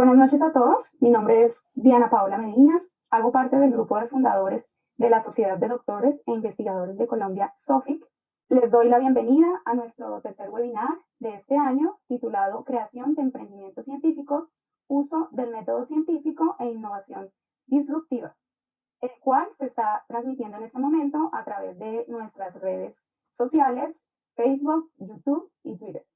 Buenas noches a todos, mi nombre es Diana Paola Medina, hago parte del grupo de fundadores de la Sociedad de Doctores e Investigadores de Colombia, SOFIC. Les doy la bienvenida a nuestro tercer webinar de este año, titulado Creación de Emprendimientos Científicos, Uso del Método Científico e Innovación Disruptiva, el cual se está transmitiendo en este momento a través de nuestras redes sociales, Facebook, YouTube y Twitter.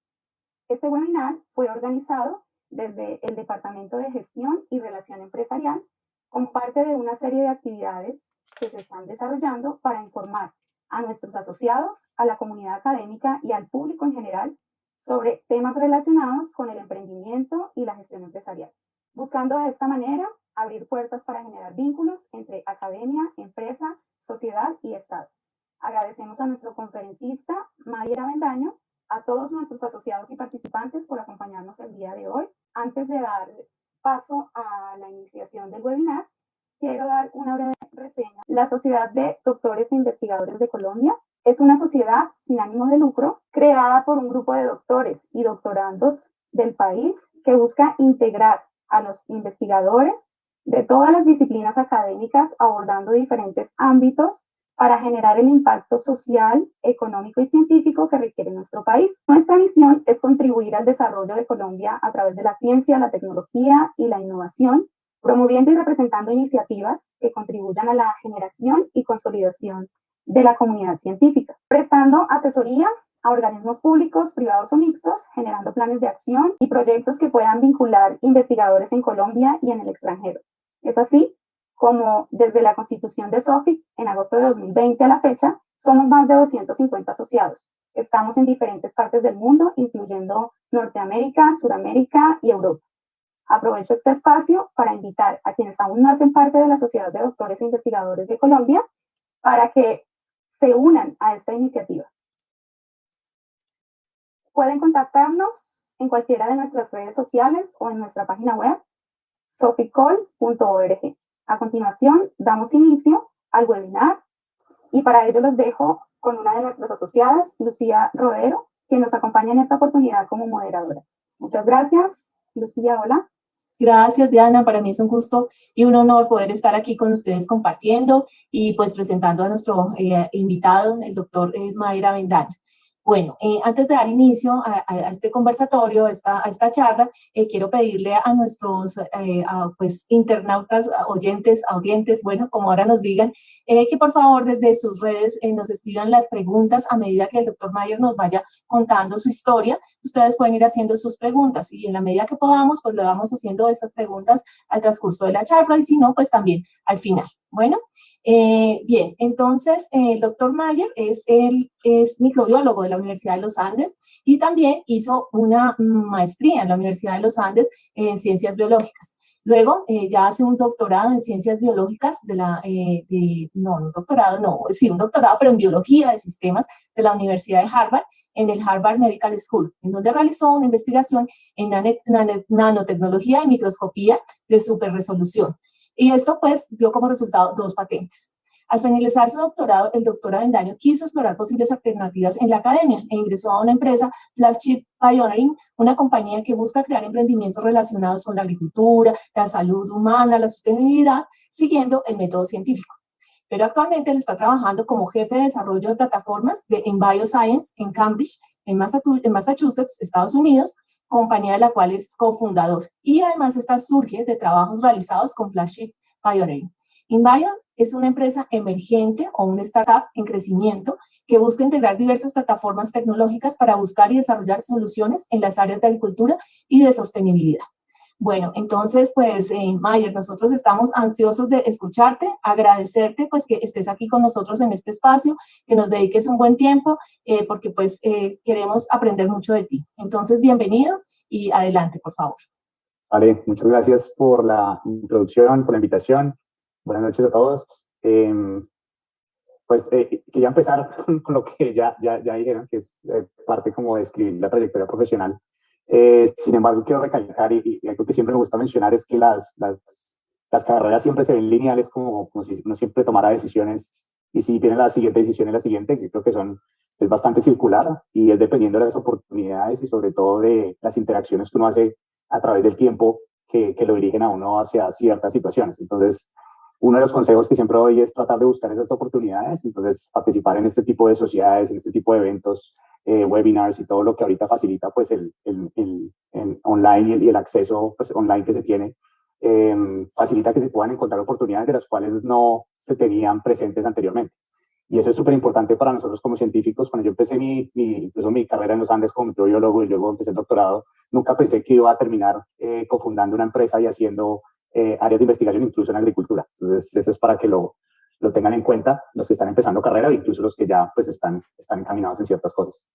Este webinar fue organizado desde el Departamento de Gestión y Relación Empresarial como parte de una serie de actividades que se están desarrollando para informar a nuestros asociados, a la comunidad académica y al público en general sobre temas relacionados con el emprendimiento y la gestión empresarial, buscando de esta manera abrir puertas para generar vínculos entre academia, empresa, sociedad y Estado. Agradecemos a nuestro conferencista, Mayer Avendaño, a todos nuestros asociados y participantes por acompañarnos el día de hoy. Antes de dar paso a la iniciación del webinar, quiero dar una breve reseña. La Sociedad de Doctores e Investigadores de Colombia es una sociedad sin ánimo de lucro creada por un grupo de doctores y doctorandos del país que busca integrar a los investigadores de todas las disciplinas académicas abordando diferentes ámbitos para generar el impacto social, económico y científico que requiere nuestro país. Nuestra misión es contribuir al desarrollo de Colombia a través de la ciencia, la tecnología y la innovación, promoviendo y representando iniciativas que contribuyan a la generación y consolidación de la comunidad científica, prestando asesoría a organismos públicos, privados o mixtos, generando planes de acción y proyectos que puedan vincular investigadores en Colombia y en el extranjero. Es así como desde la constitución de SOFIC en agosto de 2020 a la fecha, somos más de 250 asociados. Estamos en diferentes partes del mundo, incluyendo Norteamérica, Suramérica y Europa. Aprovecho este espacio para invitar a quienes aún no hacen parte de la Sociedad de Doctores e Investigadores de Colombia para que se unan a esta iniciativa. Pueden contactarnos en cualquiera de nuestras redes sociales o en nuestra página web, soficol.org. A continuación, damos inicio al webinar y para ello los dejo con una de nuestras asociadas, Lucía Rodero, quien nos acompaña en esta oportunidad como moderadora. Muchas gracias. Lucía, hola. Gracias, Diana. Para mí es un gusto y un honor poder estar aquí con ustedes compartiendo y pues presentando a nuestro invitado, el doctor Mayer Avendaño. Bueno, antes de dar inicio a este conversatorio, a esta charla, quiero pedirle a nuestros pues, internautas, oyentes, audientes, bueno, como ahora nos digan, que por favor desde sus redes nos escriban las preguntas a medida que el doctor Mayer nos vaya contando su historia. Ustedes pueden ir haciendo sus preguntas y en la medida que podamos, pues le vamos haciendo estas preguntas al transcurso de la charla y si no, pues también al final. Bueno, bien, entonces el doctor Mayer es microbiólogo de la Universidad de los Andes y también hizo una maestría en la Universidad de los Andes en ciencias biológicas. Luego ya hace un doctorado en ciencias biológicas un doctorado, pero en biología de sistemas de la Universidad de Harvard, en el Harvard Medical School, en donde realizó una investigación en nanotecnología y microscopía de superresolución. Y esto, pues, dio como resultado 2 patentes. Al finalizar su doctorado, el doctor Avendaño quiso explorar posibles alternativas en la academia e ingresó a una empresa, Flagship Pioneering, una compañía que busca crear emprendimientos relacionados con la agricultura, la salud humana, la sostenibilidad, siguiendo el método científico. Pero actualmente él está trabajando como jefe de desarrollo de plataformas en Bioscience en Cambridge, en Massachusetts, Estados Unidos, compañía de la cual es cofundador. Y además surge de trabajos realizados con Flagship Pioneering. InBio es una empresa emergente o una startup en crecimiento que busca integrar diversas plataformas tecnológicas para buscar y desarrollar soluciones en las áreas de agricultura y de sostenibilidad. Bueno, entonces, pues, Mayer, nosotros estamos ansiosos de escucharte, agradecerte, pues, que estés aquí con nosotros en este espacio, que nos dediques un buen tiempo, porque, pues, queremos aprender mucho de ti. Entonces, bienvenido y adelante, por favor. Vale, muchas gracias por la introducción, por la invitación. Buenas noches a todos. Quería empezar con lo que ya dijeron, que es parte como de escribir la trayectoria profesional. Sin embargo, quiero recalcar, y algo que siempre me gusta mencionar es que las carreras siempre se ven lineales, como si uno siempre tomara decisiones, y si tiene la siguiente decisión y la siguiente, que creo que es bastante circular, y es dependiendo de las oportunidades y sobre todo de las interacciones que uno hace a través del tiempo que lo dirigen a uno hacia ciertas situaciones. Entonces, uno de los consejos que siempre doy es tratar de buscar esas oportunidades, entonces participar en este tipo de sociedades, en este tipo de eventos, webinars y todo lo que ahorita facilita pues el online y el acceso pues, online que se tiene, facilita que se puedan encontrar oportunidades de las cuales no se tenían presentes anteriormente. Y eso es súper importante para nosotros como científicos. Cuando yo empecé incluso mi carrera en los Andes como microbiólogo y luego empecé el doctorado, nunca pensé que iba a terminar cofundando una empresa y haciendo áreas de investigación incluso en agricultura. Entonces, eso es para que lo tengan en cuenta los que están empezando carrera e incluso los que ya pues, están encaminados en ciertas cosas.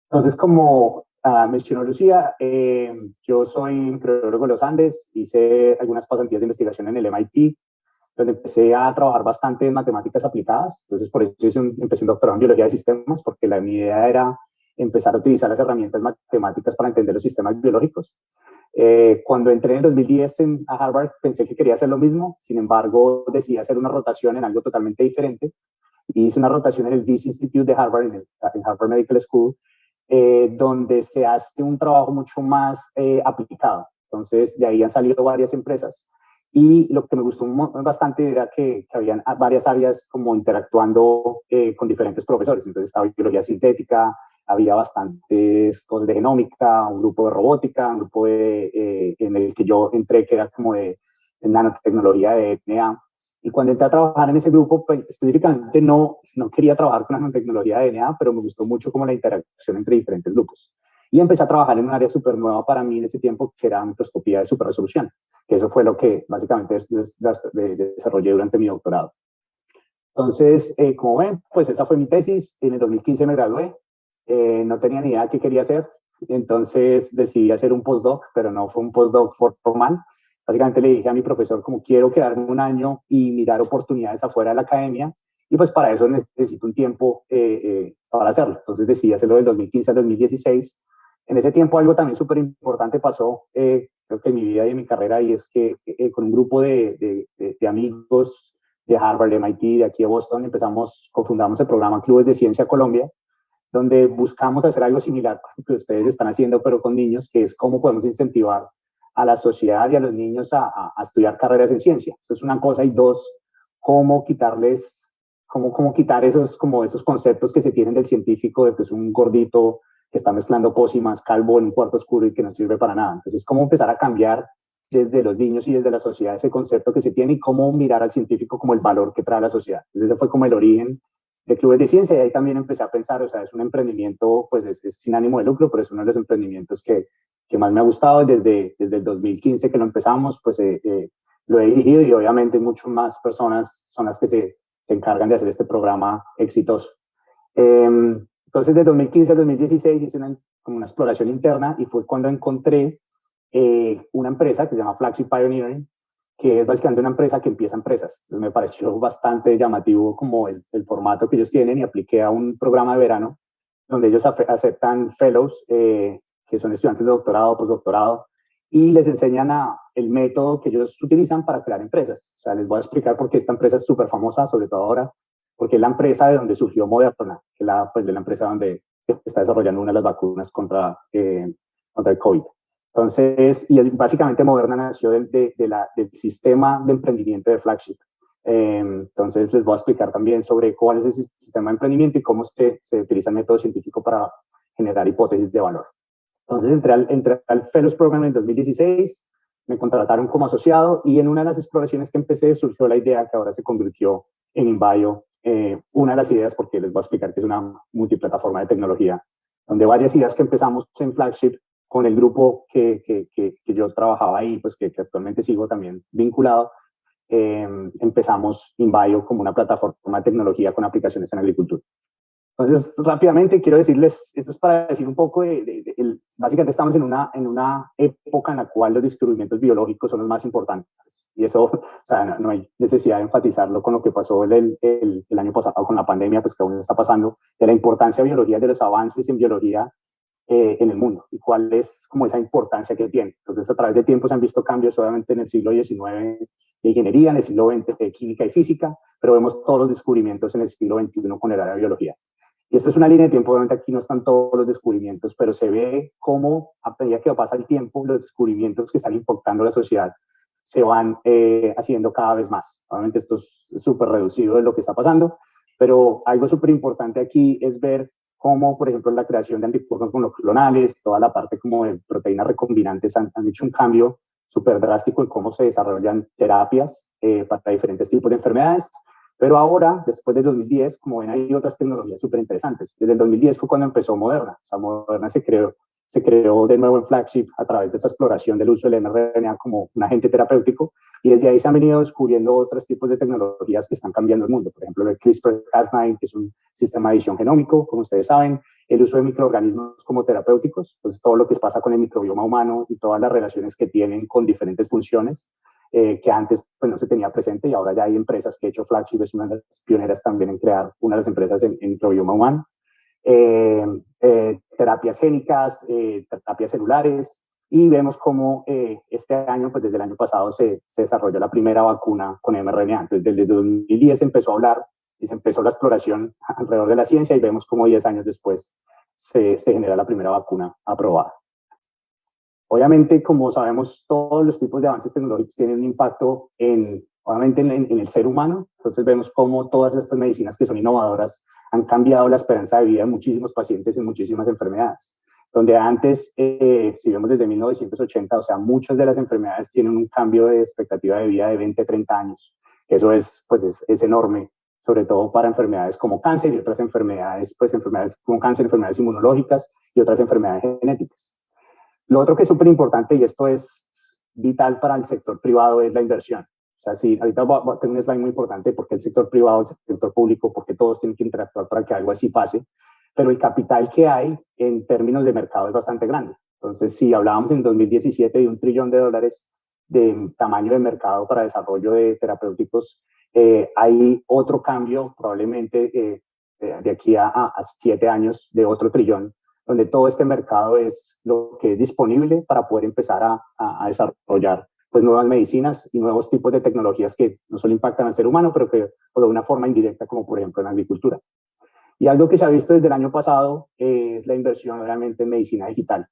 Entonces, como mencionó Lucía, yo soy microbiólogo de los Andes, hice algunas pasantías de investigación en el MIT, donde empecé a trabajar bastante en matemáticas aplicadas. Entonces, por eso empecé un doctorado en biología de sistemas, porque mi idea era empezar a utilizar las herramientas matemáticas para entender los sistemas biológicos. Cuando entré en el 2010 a Harvard, pensé que quería hacer lo mismo. Sin embargo, decidí hacer una rotación en algo totalmente diferente. Y hice una rotación en el Wyss Institute de Harvard, en Harvard Medical School, donde se hace un trabajo mucho más aplicado. Entonces, de ahí han salido varias empresas. Y lo que me gustó bastante era que habían varias áreas como interactuando con diferentes profesores. Entonces estaba biología sintética, había bastantes cosas de genómica, un grupo de robótica, un grupo en el que yo entré que era como de nanotecnología de DNA. Y cuando entré a trabajar en ese grupo, pues, específicamente no quería trabajar con nanotecnología de DNA, pero me gustó mucho como la interacción entre diferentes grupos. Y empecé a trabajar en un área súper nueva para mí en ese tiempo, que era microscopía de superresolución, que eso fue lo que básicamente desarrollé durante mi doctorado. Entonces, como ven, pues esa fue mi tesis. En el 2015 me gradué, no tenía ni idea qué quería hacer, entonces decidí hacer un postdoc, pero no fue un postdoc formal. Básicamente le dije a mi profesor como quiero quedarme un año y mirar oportunidades afuera de la academia, y pues para eso necesito un tiempo para hacerlo. Entonces decidí hacerlo del 2015 al 2016. En ese tiempo algo también súper importante pasó, creo que en mi vida y en mi carrera, y es que con un grupo de amigos de Harvard, de MIT, de aquí de Boston, cofundamos el programa Clubes de Ciencia Colombia, donde buscamos hacer algo similar a lo que ustedes están haciendo, pero con niños, que es cómo podemos incentivar a la sociedad y a los niños a estudiar carreras en ciencia. Eso es una cosa, y dos, cómo quitar esos conceptos que se tienen del científico, de que es un gordito que está mezclando pócimas, calvo en un cuarto oscuro y que no sirve para nada. Entonces, cómo empezar a cambiar desde los niños y desde la sociedad ese concepto que se tiene y cómo mirar al científico como el valor que trae a la sociedad. Entonces, ese fue como el origen de Clubes de Ciencia, y ahí también empecé a pensar, o sea, es un emprendimiento, pues es sin ánimo de lucro, pero es uno de los emprendimientos que más me ha gustado. Desde el 2015 que lo empezamos, pues lo he dirigido, y obviamente muchas más personas son las que se encargan de hacer este programa exitoso. Entonces, de 2015 al 2016 hice como una exploración interna, y fue cuando encontré una empresa que se llama Flagship Pioneering, que es básicamente una empresa que empieza empresas. Entonces, me pareció bastante llamativo como el formato que ellos tienen, y apliqué a un programa de verano donde ellos aceptan fellows, que son estudiantes de doctorado, postdoctorado, y les enseñan el método que ellos utilizan para crear empresas. O sea, les voy a explicar por qué esta empresa es súper famosa, sobre todo ahora, porque es la empresa de donde surgió Moderna, que es de la empresa donde está desarrollando una de las vacunas contra el COVID. Entonces, básicamente Moderna nació del sistema de emprendimiento de Flagship. Entonces, les voy a explicar también sobre cuál es ese sistema de emprendimiento y cómo se utiliza el método científico para generar hipótesis de valor. Entonces, entré al Fellows Program en 2016, me contrataron como asociado, y en una de las exploraciones que empecé surgió la idea que ahora se convirtió en InBio. Una de las ideas, porque les voy a explicar que es una multiplataforma de tecnología, donde varias ideas que empezamos en Flagship con el grupo que yo trabajaba ahí, pues que actualmente sigo también vinculado, empezamos InBio como una plataforma de tecnología con aplicaciones en agricultura. Entonces, rápidamente quiero decirles, esto es para decir un poco básicamente estamos en una época en la cual los descubrimientos biológicos son los más importantes. Y eso, o sea, no hay necesidad de enfatizarlo con lo que pasó el año pasado con la pandemia, pues que aún está pasando, de la importancia de biología, de los avances en biología en el mundo, y cuál es como esa importancia que tiene. Entonces, a través de tiempo se han visto cambios, obviamente en el siglo XIX de ingeniería, en el siglo XX de química y física, pero vemos todos los descubrimientos en el siglo XXI con el área de biología. Y esto es una línea de tiempo, obviamente aquí no están todos los descubrimientos, pero se ve cómo a medida que pasa el tiempo, los descubrimientos que están impactando la sociedad se van haciendo cada vez más. Obviamente esto es súper reducido de lo que está pasando, pero algo súper importante aquí es ver cómo, por ejemplo, la creación de anticuerpos monoclonales, toda la parte como de proteínas recombinantes han hecho un cambio súper drástico en cómo se desarrollan terapias para diferentes tipos de enfermedades. Pero ahora, después de 2010, como ven, hay otras tecnologías súper interesantes. Desde el 2010 fue cuando empezó Moderna. O sea, Moderna se creó de nuevo en Flagship a través de esta exploración del uso del mRNA como un agente terapéutico, y desde ahí se han venido descubriendo otros tipos de tecnologías que están cambiando el mundo. Por ejemplo, el CRISPR-Cas9, que es un sistema de edición genómico, como ustedes saben, el uso de microorganismos como terapéuticos, entonces todo lo que pasa con el microbioma humano y todas las relaciones que tienen con diferentes funciones, que antes pues, no se tenía presente, y ahora ya hay empresas que, de hecho, Flagship es una de las pioneras también en crear una de las empresas en microbioma humano. Terapias génicas, terapias celulares, y vemos cómo este año, pues desde el año pasado se desarrolló la primera vacuna con mRNA. Entonces desde 2010 se empezó a hablar y se empezó la exploración alrededor de la ciencia, y vemos cómo 10 años después se genera la primera vacuna aprobada. Obviamente, como sabemos, todos los tipos de avances tecnológicos tienen un impacto obviamente en el ser humano. Entonces vemos cómo todas estas medicinas que son innovadoras han cambiado la esperanza de vida de muchísimos pacientes en muchísimas enfermedades. Donde antes, si vemos desde 1980, o sea, muchas de las enfermedades tienen un cambio de expectativa de vida de 20, 30 años. Eso es enorme, sobre todo para enfermedades como cáncer y otras enfermedades, pues enfermedades como cáncer, enfermedades inmunológicas y otras enfermedades genéticas. Lo otro que es súper importante, y esto es vital para el sector privado, es la inversión. O sea, sí, ahorita tengo un slide muy importante porque el sector privado, el sector público, porque todos tienen que interactuar para que algo así pase, pero el capital que hay en términos de mercado es bastante grande. Entonces, si hablábamos en 2017 de $1 trillón de tamaño de mercado para desarrollo de terapéuticos, hay otro cambio probablemente de aquí a 7 años de otro trillón, donde todo este mercado es lo que es disponible para poder empezar a desarrollar pues, nuevas medicinas y nuevos tipos de tecnologías que no solo impactan al ser humano, pero que o de una forma indirecta, como por ejemplo en la agricultura. Y algo que se ha visto desde el año pasado es la inversión realmente en medicina digital.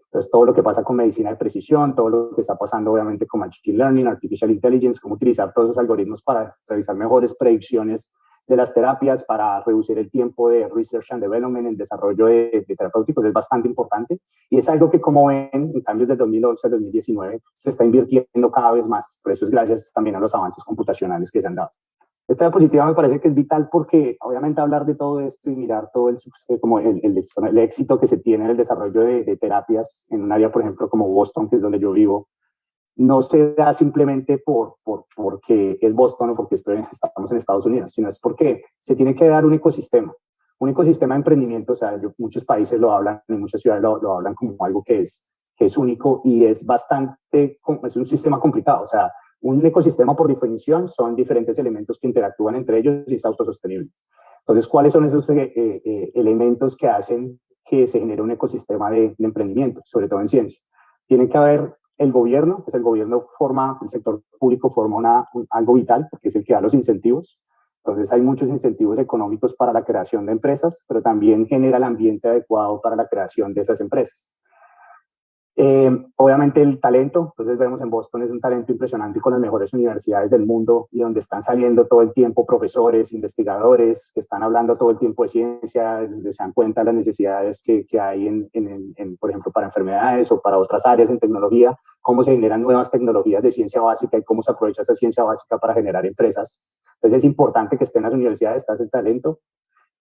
Entonces, todo lo que pasa con medicina de precisión, todo lo que está pasando obviamente con Machine Learning, Artificial Intelligence, cómo utilizar todos esos algoritmos para realizar mejores predicciones de las terapias, para reducir el tiempo de Research and Development, el desarrollo de terapéuticos, es bastante importante. Y es algo que, como ven, en cambios del 2011 al 2019, se está invirtiendo cada vez más. Por eso es gracias también a los avances computacionales que se han dado. Esta diapositiva me parece que es vital porque, obviamente, hablar de todo esto y mirar todo el éxito que se tiene en el desarrollo de terapias en un área, por ejemplo, como Boston, que es donde yo vivo, no se da simplemente porque es Boston o porque estamos en Estados Unidos, sino es porque se tiene que dar un ecosistema de emprendimiento. O sea, muchos países lo hablan, en muchas ciudades lo hablan como algo que es único, y es es un sistema complicado. O sea, un ecosistema, por definición, son diferentes elementos que interactúan entre ellos y es autosostenible. Entonces, ¿cuáles son esos elementos que hacen que se genere un ecosistema de emprendimiento, sobre todo en ciencia? Tiene que haber el gobierno, pues el sector público forma algo vital, porque es el que da los incentivos. Entonces hay muchos incentivos económicos para la creación de empresas, pero también genera el ambiente adecuado para la creación de esas empresas. Obviamente el talento, entonces vemos en Boston es un talento impresionante con las mejores universidades del mundo, y donde están saliendo todo el tiempo profesores, investigadores, que están hablando todo el tiempo de ciencia, donde se dan cuenta de las necesidades que hay por ejemplo, para enfermedades o para otras áreas en tecnología, cómo se generan nuevas tecnologías de ciencia básica y cómo se aprovecha esa ciencia básica para generar empresas. Entonces es importante que estén las universidades, está ese talento.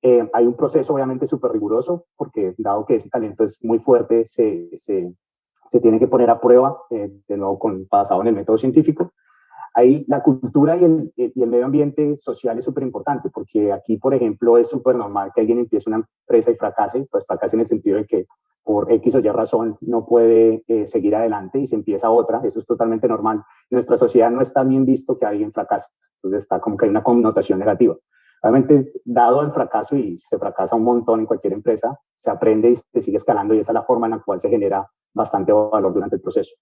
Hay un proceso obviamente súper riguroso, porque dado que ese talento es muy fuerte, se tiene que poner a prueba, de nuevo basado en el método científico. Ahí la cultura y el medio ambiente social es súper importante, porque aquí, por ejemplo, es súper normal que alguien empiece una empresa y fracase, pues fracase en el sentido de que por X o Y razón no puede seguir adelante y se empieza otra. Eso es totalmente normal. En nuestra sociedad no está bien visto que alguien fracase, entonces está como que hay una connotación negativa. Obviamente, dado el fracaso, y se fracasa un montón en cualquier empresa, se aprende y se sigue escalando, y esa es la forma en la cual se genera bastante valor durante el proceso.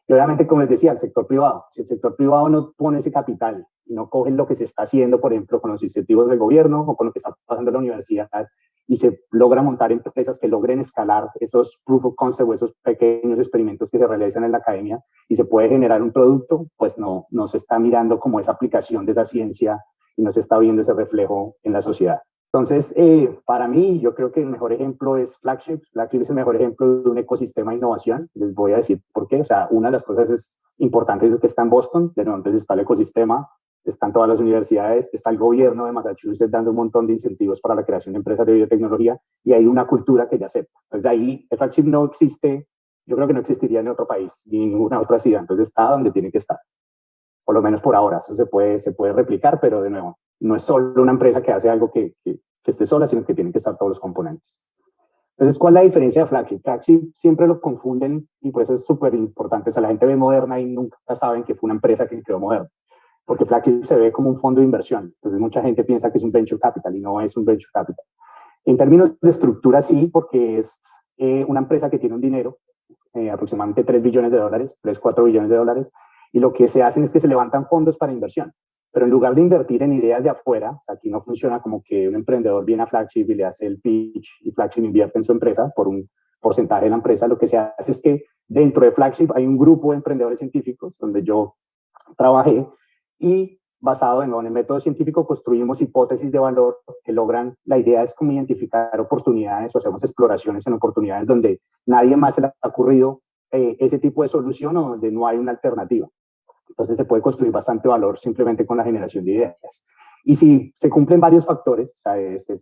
Y obviamente, como les decía, el sector privado. Si el sector privado no pone ese capital y no coge lo que se está haciendo, por ejemplo, con los incentivos del gobierno o con lo que está pasando en la universidad, y se logra montar empresas que logren escalar esos proof of concept o esos pequeños experimentos que se realizan en la academia y se puede generar un producto, pues no se está mirando como esa aplicación de esa ciencia y no se está viendo ese reflejo en la sociedad. Entonces, para mí, yo creo que el mejor ejemplo es Flagship. Flagship es el mejor ejemplo de un ecosistema de innovación. Les voy a decir por qué. O sea, una de las cosas importantes es que está en Boston, pero entonces está el ecosistema, están todas las universidades, está el gobierno de Massachusetts dando un montón de incentivos para la creación de empresas de biotecnología y hay una cultura que ya acepta. Entonces, ahí el Flagship no existe, yo creo que no existiría en otro país, ni en ninguna otra ciudad. Entonces, está donde tiene que estar. Por lo menos por ahora, eso se puede replicar, pero de nuevo, no es solo una empresa que hace algo que esté sola, sino que tienen que estar todos los componentes. Entonces, ¿cuál es la diferencia de Flagship? Flagship siempre lo confunden y por eso es súper importante. O sea, la gente ve Moderna y nunca saben que fue una empresa que creó Moderna, porque Flagship se ve como un fondo de inversión. Entonces, mucha gente piensa que es un venture capital y no es un venture capital. En términos de estructura, sí, porque es una empresa que tiene un dinero, aproximadamente $3 billones, 3-4 billones de dólares, y lo que se hacen es que se levantan fondos para inversión. Pero en lugar de invertir en ideas de afuera, o sea, aquí no funciona como que un emprendedor viene a Flagship y le hace el pitch y Flagship invierte en su empresa por un porcentaje de la empresa. Lo que se hace es que dentro de Flagship hay un grupo de emprendedores científicos donde yo trabajé y basado en el método científico construimos hipótesis de valor que logran, la idea es como identificar oportunidades o hacemos exploraciones en oportunidades donde nadie más se le ha ocurrido ese tipo de solución o donde no hay una alternativa. Entonces se puede construir bastante valor simplemente con la generación de ideas. Y si se cumplen varios factores, o sea,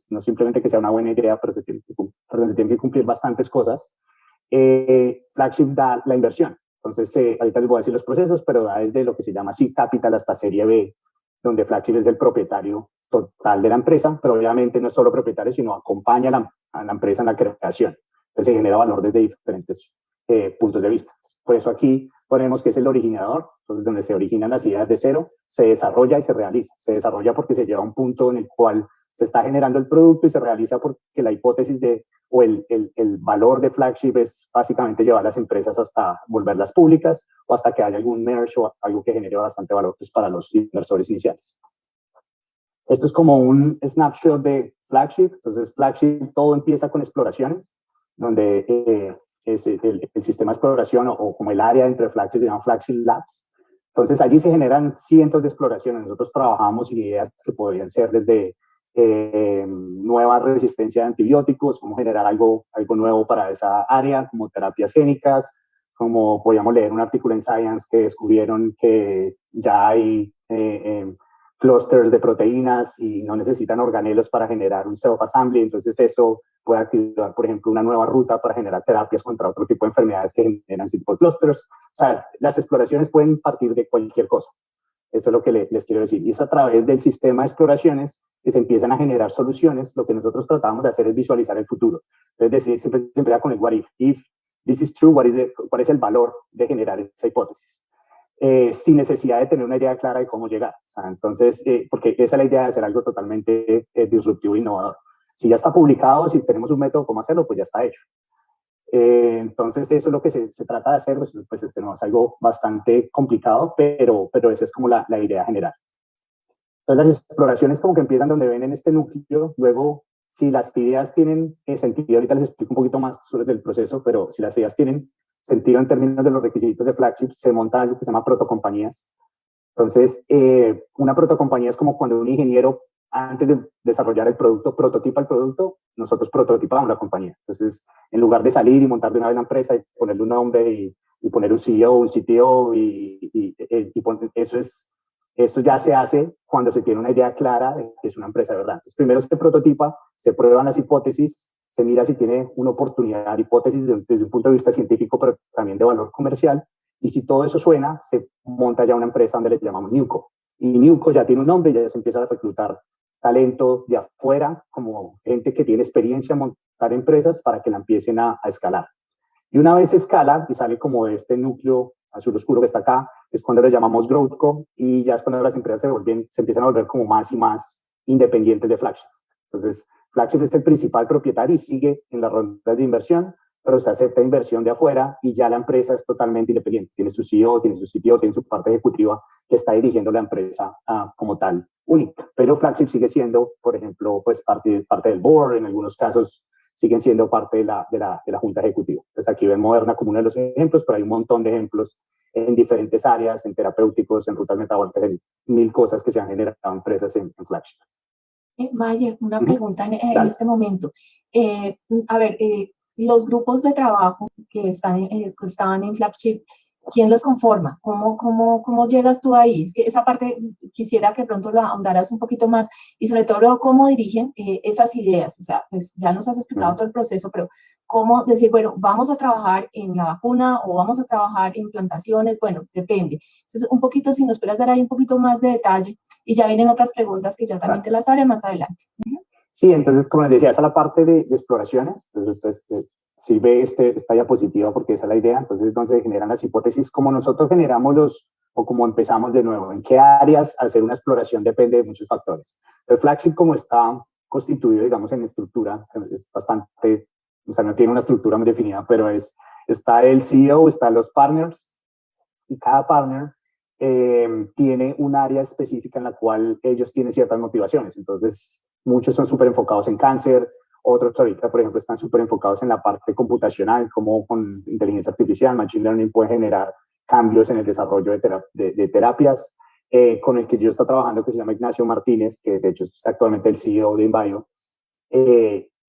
no simplemente que sea una buena idea, pero se tienen que cumplir bastantes cosas, Flagship da la inversión. Entonces, ahorita les voy a decir los procesos, pero da desde lo que se llama Seed Capital hasta Serie B, donde Flagship es el propietario total de la empresa, pero obviamente no es solo propietario, sino acompaña a la empresa en la creación. Entonces se genera valor desde diferentes puntos de vista. Por eso aquí ponemos que es el originador, entonces donde se originan las ideas de cero, se desarrolla y se realiza. Se desarrolla porque se lleva a un punto en el cual se está generando el producto y se realiza porque la hipótesis o el valor de Flagship es básicamente llevar las empresas hasta volverlas públicas o hasta que haya algún merge o algo que genere bastante valor pues, para los inversores iniciales. Esto es como un snapshot de Flagship. Entonces, Flagship todo empieza con exploraciones, donde es el sistema de exploración o como el área entre Flagship, se llama Flagship Labs. Entonces, allí se generan cientos de exploraciones. Nosotros trabajamos ideas que podrían ser desde nueva resistencia a antibióticos, cómo generar algo nuevo para esa área, como terapias génicas, como podíamos leer un artículo en Science que descubrieron que ya hay clusters de proteínas y no necesitan organelos para generar un self-assembly, entonces eso puede activar, por ejemplo, una nueva ruta para generar terapias contra otro tipo de enfermedades que generan ese tipo de clusters. O sea, las exploraciones pueden partir de cualquier cosa. Eso es lo que les quiero decir. Y es a través del sistema de exploraciones que se empiezan a generar soluciones. Lo que nosotros tratamos de hacer es visualizar el futuro. Es decir, siempre se empieza con el what if. If this is true, ¿cuál es el valor de generar esa hipótesis? Sin necesidad de tener una idea clara de cómo llegar. O sea, entonces, porque esa es la idea de hacer algo totalmente disruptivo e innovador. Si ya está publicado, si tenemos un método cómo hacerlo, pues ya está hecho. Entonces, eso es lo que se trata de hacer, pues no es algo bastante complicado, pero esa es como la idea general. Entonces, las exploraciones como que empiezan donde ven en este núcleo, luego, si las ideas tienen sentido, ahorita les explico un poquito más sobre el proceso, pero si las ideas tienen sentido en términos de los requisitos de Flagship, se monta algo que se llama protocompañías. Entonces, una protocompañía es como cuando un ingeniero, antes de desarrollar el producto, prototipa el producto, nosotros prototipamos la compañía. Entonces, en lugar de salir y montar de una vez la empresa y ponerle un nombre y poner un CEO, un CTO, eso ya se hace cuando se tiene una idea clara de que es una empresa de verdad. Entonces, primero se prototipa, se prueban las hipótesis, se mira si tiene una oportunidad, hipótesis desde un punto de vista científico, pero también de valor comercial. Y si todo eso suena, se monta ya una empresa donde le llamamos Newco. Y Newco ya tiene un nombre y ya se empieza a reclutar talento de afuera, como gente que tiene experiencia en montar empresas para que la empiecen a escalar. Y una vez escala y sale como de este núcleo azul oscuro que está acá, es cuando le llamamos GrowthCo y ya es cuando las empresas se empiezan a volver como más y más independientes de Flagship. Entonces, Flagship es el principal propietario y sigue en las rondas de inversión, pero se acepta inversión de afuera y ya la empresa es totalmente independiente. Tiene su CEO, tiene su CTO, tiene su parte ejecutiva que está dirigiendo la empresa como tal única. Pero Flagship sigue siendo, por ejemplo, pues parte del board, en algunos casos siguen siendo parte de la junta ejecutiva. Entonces aquí ven Moderna como uno de los ejemplos, pero hay un montón de ejemplos en diferentes áreas, en terapéuticos, en rutas metabólicas, en mil cosas que se han generado empresas en Flagship. Mayer, una pregunta en este momento. A ver, los grupos de trabajo que estaban en Flagship, ¿quién los conforma? ¿Cómo llegas tú ahí? Es que esa parte quisiera que pronto la ahondaras un poquito más y sobre todo cómo dirigen esas ideas. O sea, pues ya nos has explicado todo el proceso, pero cómo decir, bueno, vamos a trabajar en la vacuna o vamos a trabajar en plantaciones, bueno, depende. Entonces, un poquito, si nos puedas dar ahí un poquito más de detalle y ya vienen otras preguntas que ya también te las haré más adelante. Sí, entonces, como les decía, esa es la parte de exploraciones. Entonces, si ve esta diapositiva, porque esa es la idea, entonces, donde se generan las hipótesis, como nosotros generamos o como empezamos de nuevo, en qué áreas hacer una exploración depende de muchos factores. El Flagship, como está constituido, digamos, en estructura, es bastante, o sea, no tiene una estructura muy definida, pero está el CEO, están los partners, y cada partner tiene un área específica en la cual ellos tienen ciertas motivaciones. Entonces, muchos son súper enfocados en cáncer, otros ahorita, por ejemplo, están súper enfocados en la parte computacional, como con inteligencia artificial, machine learning puede generar cambios en el desarrollo de terapias. Con el que yo estoy trabajando, que se llama Ignacio Martínez, que de hecho es actualmente el CEO de InBio.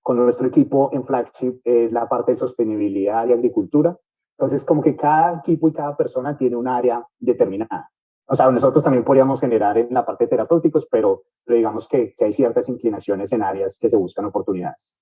Con nuestro equipo en Flagship es la parte de sostenibilidad y agricultura. Entonces, como que cada equipo y cada persona tiene un área determinada. O sea, nosotros también podríamos generar en la parte de terapéuticos, pero digamos que hay ciertas inclinaciones en áreas que se buscan oportunidades.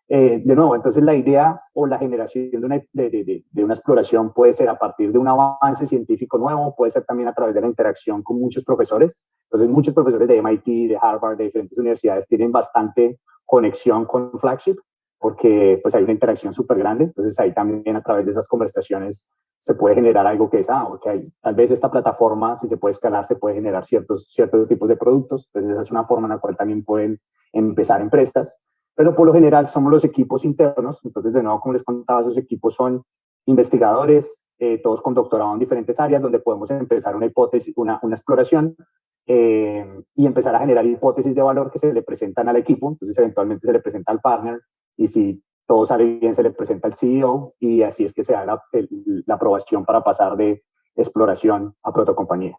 De nuevo, entonces la idea o la generación de una exploración puede ser a partir de un avance científico nuevo, puede ser también a través de la interacción con muchos profesores. Entonces, muchos profesores de MIT, de Harvard, de diferentes universidades tienen bastante conexión con Flagship porque pues hay una interacción súper grande. Entonces, ahí también a través de esas conversaciones se puede generar algo que es, okay, tal vez esta plataforma, si se puede escalar, se puede generar ciertos tipos de productos. Entonces, esa es una forma en la cual también pueden empezar empresas. Pero por lo general somos los equipos internos. Entonces, de nuevo, como les contaba, esos equipos son investigadores, todos con doctorado en diferentes áreas, donde podemos empezar una hipótesis, una exploración y empezar a generar hipótesis de valor que se le presentan al equipo. Entonces, eventualmente se le presenta al partner y si todo sale bien, se le presenta al CEO y así es que se da la aprobación para pasar de exploración a protocompañía.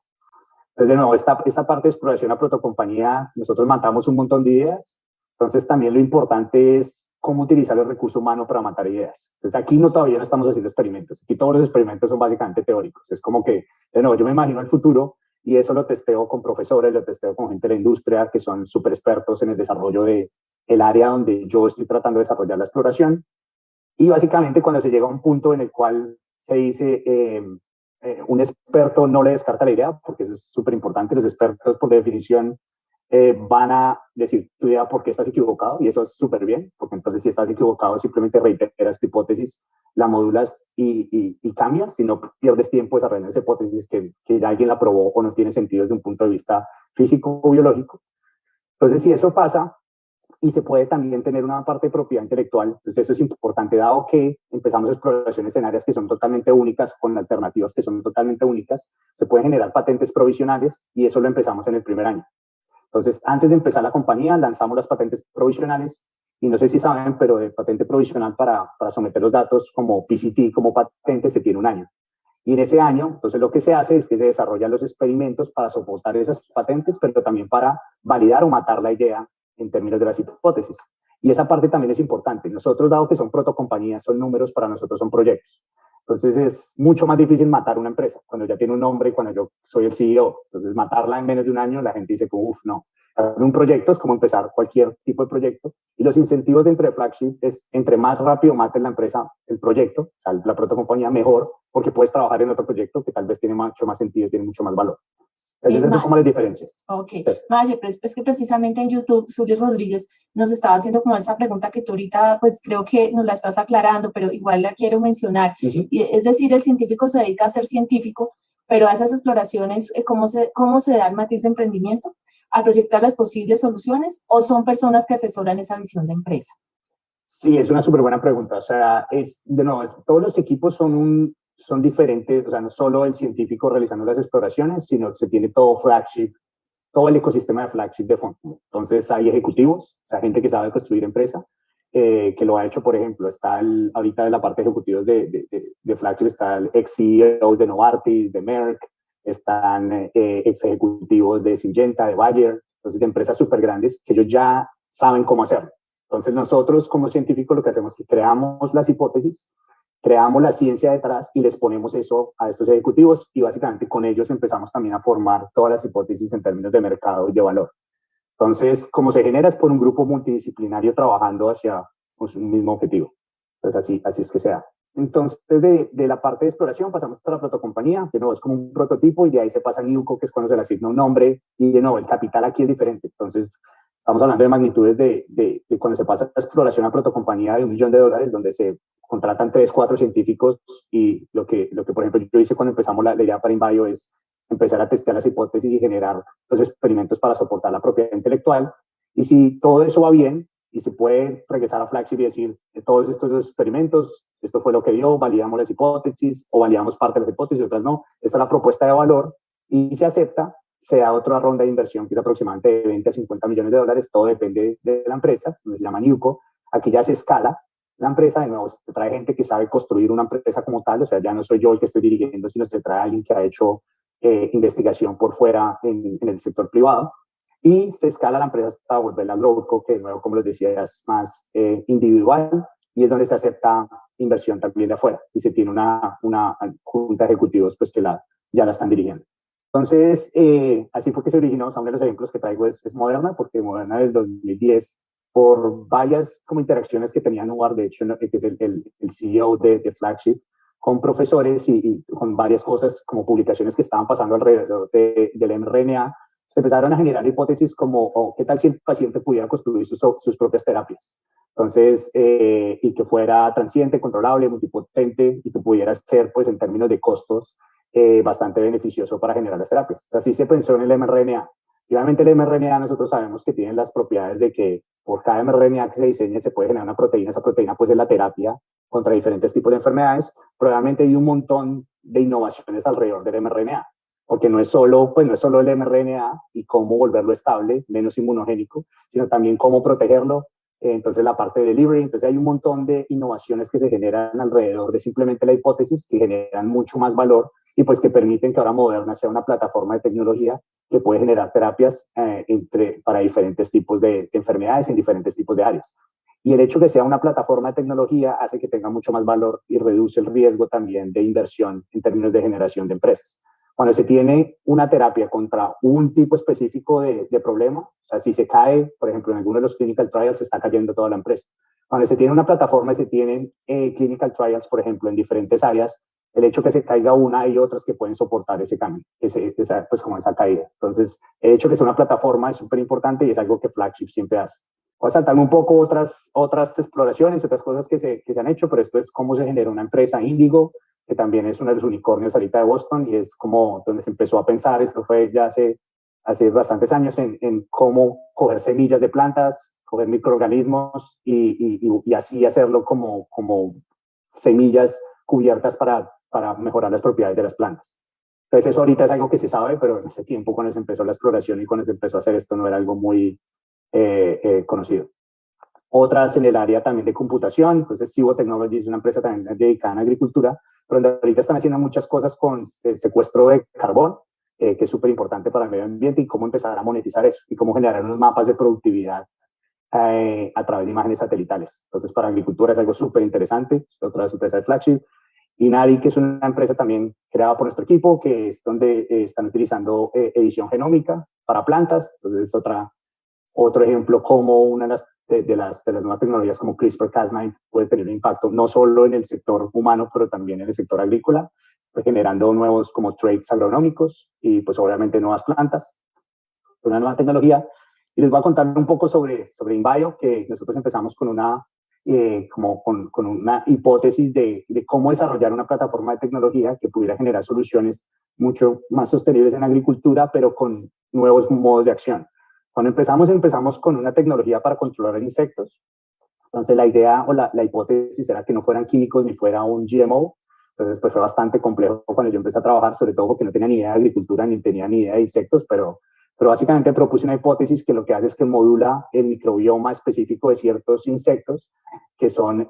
Entonces, de nuevo, esta parte de exploración a protocompañía, nosotros matamos un montón de ideas. Entonces, también lo importante es cómo utilizar el recurso humano para matar ideas. Entonces, aquí todavía no estamos haciendo experimentos. Aquí todos los experimentos son básicamente teóricos. Es como que, de nuevo, yo me imagino el futuro y eso lo testeo con profesores, lo testeo con gente de la industria que son súper expertos en el desarrollo del área donde yo estoy tratando de desarrollar la exploración. Y básicamente cuando se llega a un punto en el cual se dice un experto no le descarta la idea, porque eso es súper importante, los expertos por definición van a decir tu idea por qué estás equivocado y eso es súper bien, porque entonces si estás equivocado simplemente reiteras tu hipótesis, la modulas y cambias, si no pierdes tiempo desarrollando esa hipótesis que ya alguien la probó o no tiene sentido desde un punto de vista físico o biológico. Entonces si eso pasa y se puede también tener una parte de propiedad intelectual, entonces eso es importante dado que empezamos exploraciones en áreas que son totalmente únicas con alternativas que son totalmente únicas, se pueden generar patentes provisionales y eso lo empezamos en el primer año. Entonces, antes de empezar la compañía, lanzamos las patentes provisionales y no sé si saben, pero de patente provisional para someter los datos como PCT, como patente, se tiene un año. Y en ese año, entonces lo que se hace es que se desarrollan los experimentos para soportar esas patentes, pero también para validar o matar la idea en términos de las hipótesis. Y esa parte también es importante. Nosotros, dado que son protocompañías, son números, para nosotros son proyectos. Entonces es mucho más difícil matar una empresa cuando ya tiene un nombre, cuando yo soy el CEO. Entonces matarla en menos de un año, la gente dice, uff, no. Un proyecto es como empezar cualquier tipo de proyecto y los incentivos dentro de Flagship es entre más rápido mate la empresa el proyecto, o sea, la protocompañía mejor, porque puedes trabajar en otro proyecto que tal vez tiene mucho más sentido, tiene mucho más valor. Entonces, esas son como las diferencias. Ok. Maye, pero es que precisamente en YouTube, Zully Rodríguez nos estaba haciendo como esa pregunta que tú ahorita, pues creo que nos la estás aclarando, pero igual la quiero mencionar. Y es decir, el científico se dedica a ser científico, pero a esas exploraciones, ¿cómo se da el matiz de emprendimiento? ¿A proyectar las posibles soluciones o son personas que asesoran esa visión de empresa? Sí, es una súper buena pregunta. O sea, de nuevo, todos los equipos son diferentes. O sea, no solo el científico realizando las exploraciones, sino se tiene todo flagship, todo el ecosistema de flagship de fondo. Entonces, hay ejecutivos, o sea, gente que sabe construir empresa, que lo ha hecho, por ejemplo. Ahorita en la parte de ejecutivos de flagship está el ex CEO de Novartis, de Merck, están ex ejecutivos de Syngenta, de Bayer, entonces de empresas súper grandes que ellos ya saben cómo hacerlo. Entonces nosotros como científicos lo que hacemos es que creamos las hipótesis, creamos la ciencia detrás y les ponemos eso a estos ejecutivos y básicamente con ellos empezamos también a formar todas las hipótesis en términos de mercado y de valor. Entonces, como se genera es por un grupo multidisciplinario trabajando hacia pues, un mismo objetivo. Entonces así es que sea. Entonces, de la parte de exploración pasamos a la protocompañía, de nuevo es como un prototipo y de ahí se pasa a NewCo, que es cuando se le asigna un nombre y de nuevo el capital aquí es diferente. Entonces, estamos hablando de magnitudes de cuando se pasa a exploración a protocompañía de $1 millón, donde se contratan 3, 4 científicos y lo que por ejemplo yo hice cuando empezamos la idea para InBio es empezar a testear las hipótesis y generar los experimentos para soportar la propiedad intelectual. Y si todo eso va bien y se puede regresar a Flagship y decir, de todos estos experimentos, esto fue lo que dio, validamos las hipótesis o validamos parte de las hipótesis, otras no, esta es la propuesta de valor y se acepta, se da otra ronda de inversión que es aproximadamente de 20 a 50 millones de dólares, todo depende de la empresa, se llama NewCo, aquí ya se escala la empresa, de nuevo se trae gente que sabe construir una empresa como tal, o sea, ya no soy yo el que estoy dirigiendo, sino se trae a alguien que ha hecho investigación por fuera en el sector privado y se escala la empresa hasta volverla growthco, que de nuevo, como les decía, es más individual y es donde se acepta inversión también de afuera y se tiene una junta de ejecutivos pues, que ya la están dirigiendo. Entonces, así fue que se originó. Uno de los ejemplos que traigo es Moderna, porque Moderna del 2010, por varias como interacciones que tenía Nubar, de hecho, que es el CEO de Flagship, con profesores y con varias cosas como publicaciones que estaban pasando alrededor del mRNA, se empezaron a generar hipótesis como qué tal si el paciente pudiera construir sus propias terapias. Entonces, y que fuera transiente, controlable, multipotente y que pudiera ser, pues, en términos de costos, bastante beneficioso para generar las terapias. O sea, así se pensó en el mRNA. Y obviamente el mRNA nosotros sabemos que tiene las propiedades de que por cada mRNA que se diseñe se puede generar una proteína. Esa proteína pues es la terapia contra diferentes tipos de enfermedades. Probablemente hay un montón de innovaciones alrededor del mRNA, porque no es solo el mRNA y cómo volverlo estable, menos inmunogénico, sino también cómo protegerlo. Entonces la parte de delivery, entonces hay un montón de innovaciones que se generan alrededor de simplemente la hipótesis, que generan mucho más valor y pues que permiten que ahora Moderna sea una plataforma de tecnología que puede generar terapias para diferentes tipos de enfermedades en diferentes tipos de áreas. Y el hecho que sea una plataforma de tecnología hace que tenga mucho más valor y reduce el riesgo también de inversión en términos de generación de empresas. Cuando se tiene una terapia contra un tipo específico de problema, o sea, si se cae, por ejemplo, en alguno de los clinical trials, se está cayendo toda la empresa. Cuando se tiene una plataforma y se tienen clinical trials, por ejemplo, en diferentes áreas, el hecho que se caiga una y otras que pueden soportar ese cambio, pues como esa caída. Entonces, el hecho que sea una plataforma es súper importante y es algo que Flagship siempre hace. Voy a saltarme un poco otras exploraciones, otras cosas que se han hecho, pero esto es cómo se genera una empresa Índigo, que también es uno de los unicornios ahorita de Boston y es como donde se empezó a pensar, esto fue ya hace bastantes años, en cómo coger semillas de plantas, coger microorganismos y así hacerlo como semillas cubiertas para mejorar las propiedades de las plantas. Entonces eso ahorita es algo que se sabe, pero en ese tiempo cuando se empezó la exploración y cuando se empezó a hacer esto no era algo muy conocido. Otras en el área también de computación, entonces Cibo Technology es una empresa también dedicada a la agricultura, pero ahorita están haciendo muchas cosas con el secuestro de carbón, que es súper importante para el medio ambiente y cómo empezar a monetizar eso y cómo generar unos mapas de productividad a través de imágenes satelitales. Entonces para agricultura es algo súper interesante, otra vez empresa de Flagship. Inari, que es una empresa también creada por nuestro equipo, que es donde están utilizando edición genómica para plantas, entonces es otro ejemplo como una de las nuevas tecnologías como CRISPR-Cas9 puede tener un impacto no solo en el sector humano, pero también en el sector agrícola, pues generando nuevos como traits agronómicos y pues obviamente nuevas plantas, una nueva tecnología. Y les voy a contar un poco sobre InBio, que nosotros empezamos con una hipótesis de cómo desarrollar una plataforma de tecnología que pudiera generar soluciones mucho más sostenibles en agricultura, pero con nuevos modos de acción. Cuando empezamos con una tecnología para controlar insectos, Entonces la idea o la hipótesis era que no fueran químicos ni fuera un GMO. Entonces pues fue bastante complejo cuando yo empecé a trabajar, sobre todo porque no tenía ni idea de agricultura ni tenía ni idea de insectos, pero básicamente propuse una hipótesis que lo que hace es que modula el microbioma específico de ciertos insectos que son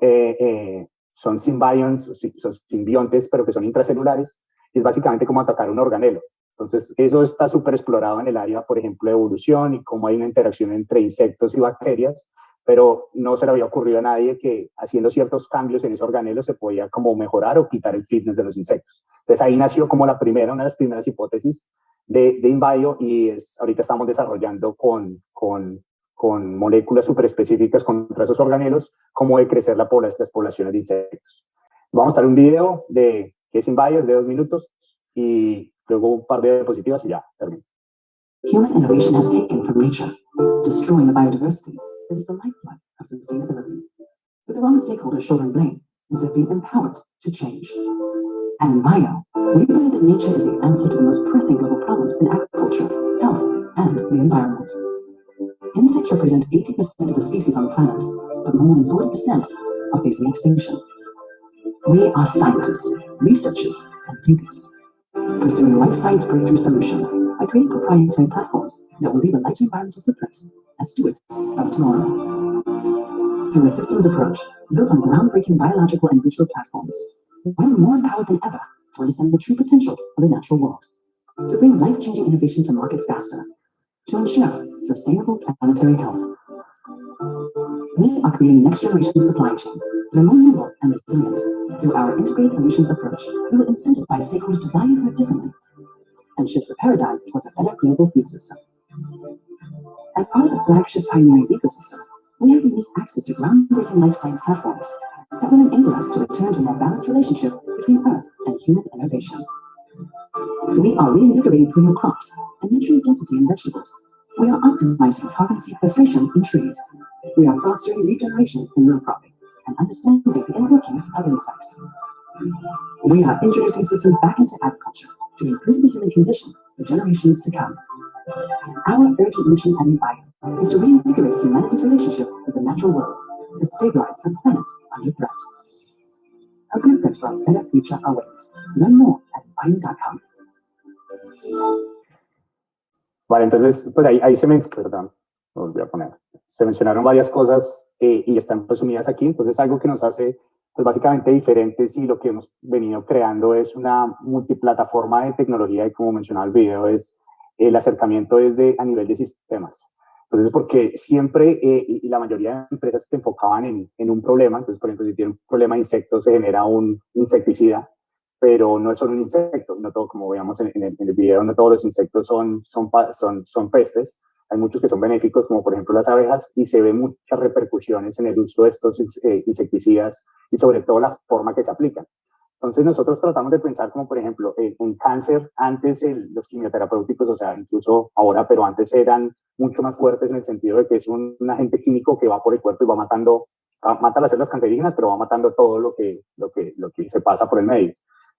simbiontes, pero que son intracelulares, y es básicamente como atacar un organelo. Entonces, eso está súper explorado en el área, por ejemplo, de evolución y cómo hay una interacción entre insectos y bacterias, pero no se le había ocurrido a nadie que haciendo ciertos cambios en ese organelo se podía como mejorar o quitar el fitness de los insectos. Entonces, ahí nació como una de las primeras hipótesis de InBio, y ahorita estamos desarrollando con moléculas súper específicas contra esos organelos, cómo de crecer las poblaciones de insectos. Vamos a dar un video de qué es InBio, de 2 minutos, y luego un par de diapositivas y ya termino. Human innovation has taken from nature, destroying the biodiversity that is the lifeblood of sustainability. But the wrong stakeholders shoulder blame instead of being empowered to change. At InBio, we believe that nature is the answer to the most pressing global problems in agriculture, health, and the environment. Insects represent 80% of the species on the planet, but more than 40% are facing extinction. We are scientists, researchers, and thinkers, pursuing life science breakthrough solutions by creating proprietary platforms that will leave a lighter environmental footprint as stewards of tomorrow. Through a systems approach built on groundbreaking biological and digital platforms, we're more empowered than ever to understand the true potential of the natural world, to bring life-changing innovation to market faster, to ensure sustainable planetary health. We are creating next-generation supply chains that are more nimble and resilient. Through our integrated solutions approach, we will incentivize stakeholders to value food differently and shift the paradigm towards a better global food system. As part of the flagship pioneering ecosystem, we have unique access to groundbreaking life science platforms that will enable us to return to a more balanced relationship between Earth and human innovation. We are reinvigorating perennial crops and nutrient density in vegetables. We are optimizing carbon sequestration in trees. We are fostering regeneration in row cropping and understanding the inner workings of insects. We are introducing systems back into agriculture to improve the human condition for generations to come. Our urgent mission at InBio is to reinvigorate humanity's relationship with the natural world, to stabilize a planet under threat. A blueprint for a better future awaits. Learn more at InBio.com. Vale, entonces, pues ahí perdón, volví a poner. Se mencionaron varias cosas y están resumidas aquí, entonces algo que nos hace pues básicamente diferentes, y lo que hemos venido creando es una multiplataforma de tecnología, y como mencionaba el video, es el acercamiento desde a nivel de sistemas. Entonces, porque siempre, y la mayoría de empresas se enfocaban en un problema, entonces, por ejemplo, si tiene un problema de insectos, se genera un insecticida, pero no es solo un insecto, no todo, como veíamos en el video, no todos los insectos son pestes. Hay muchos que son benéficos, como por ejemplo las abejas, y se ven muchas repercusiones en el uso de estos insecticidas y sobre todo la forma que se aplican. Entonces nosotros tratamos de pensar como por ejemplo en cáncer, antes los quimioterapéuticos, o sea, incluso ahora, pero antes eran mucho más fuertes en el sentido de que es un agente químico que va por el cuerpo y va mata las células cancerígenas, pero va matando todo lo que se pasa por el medio.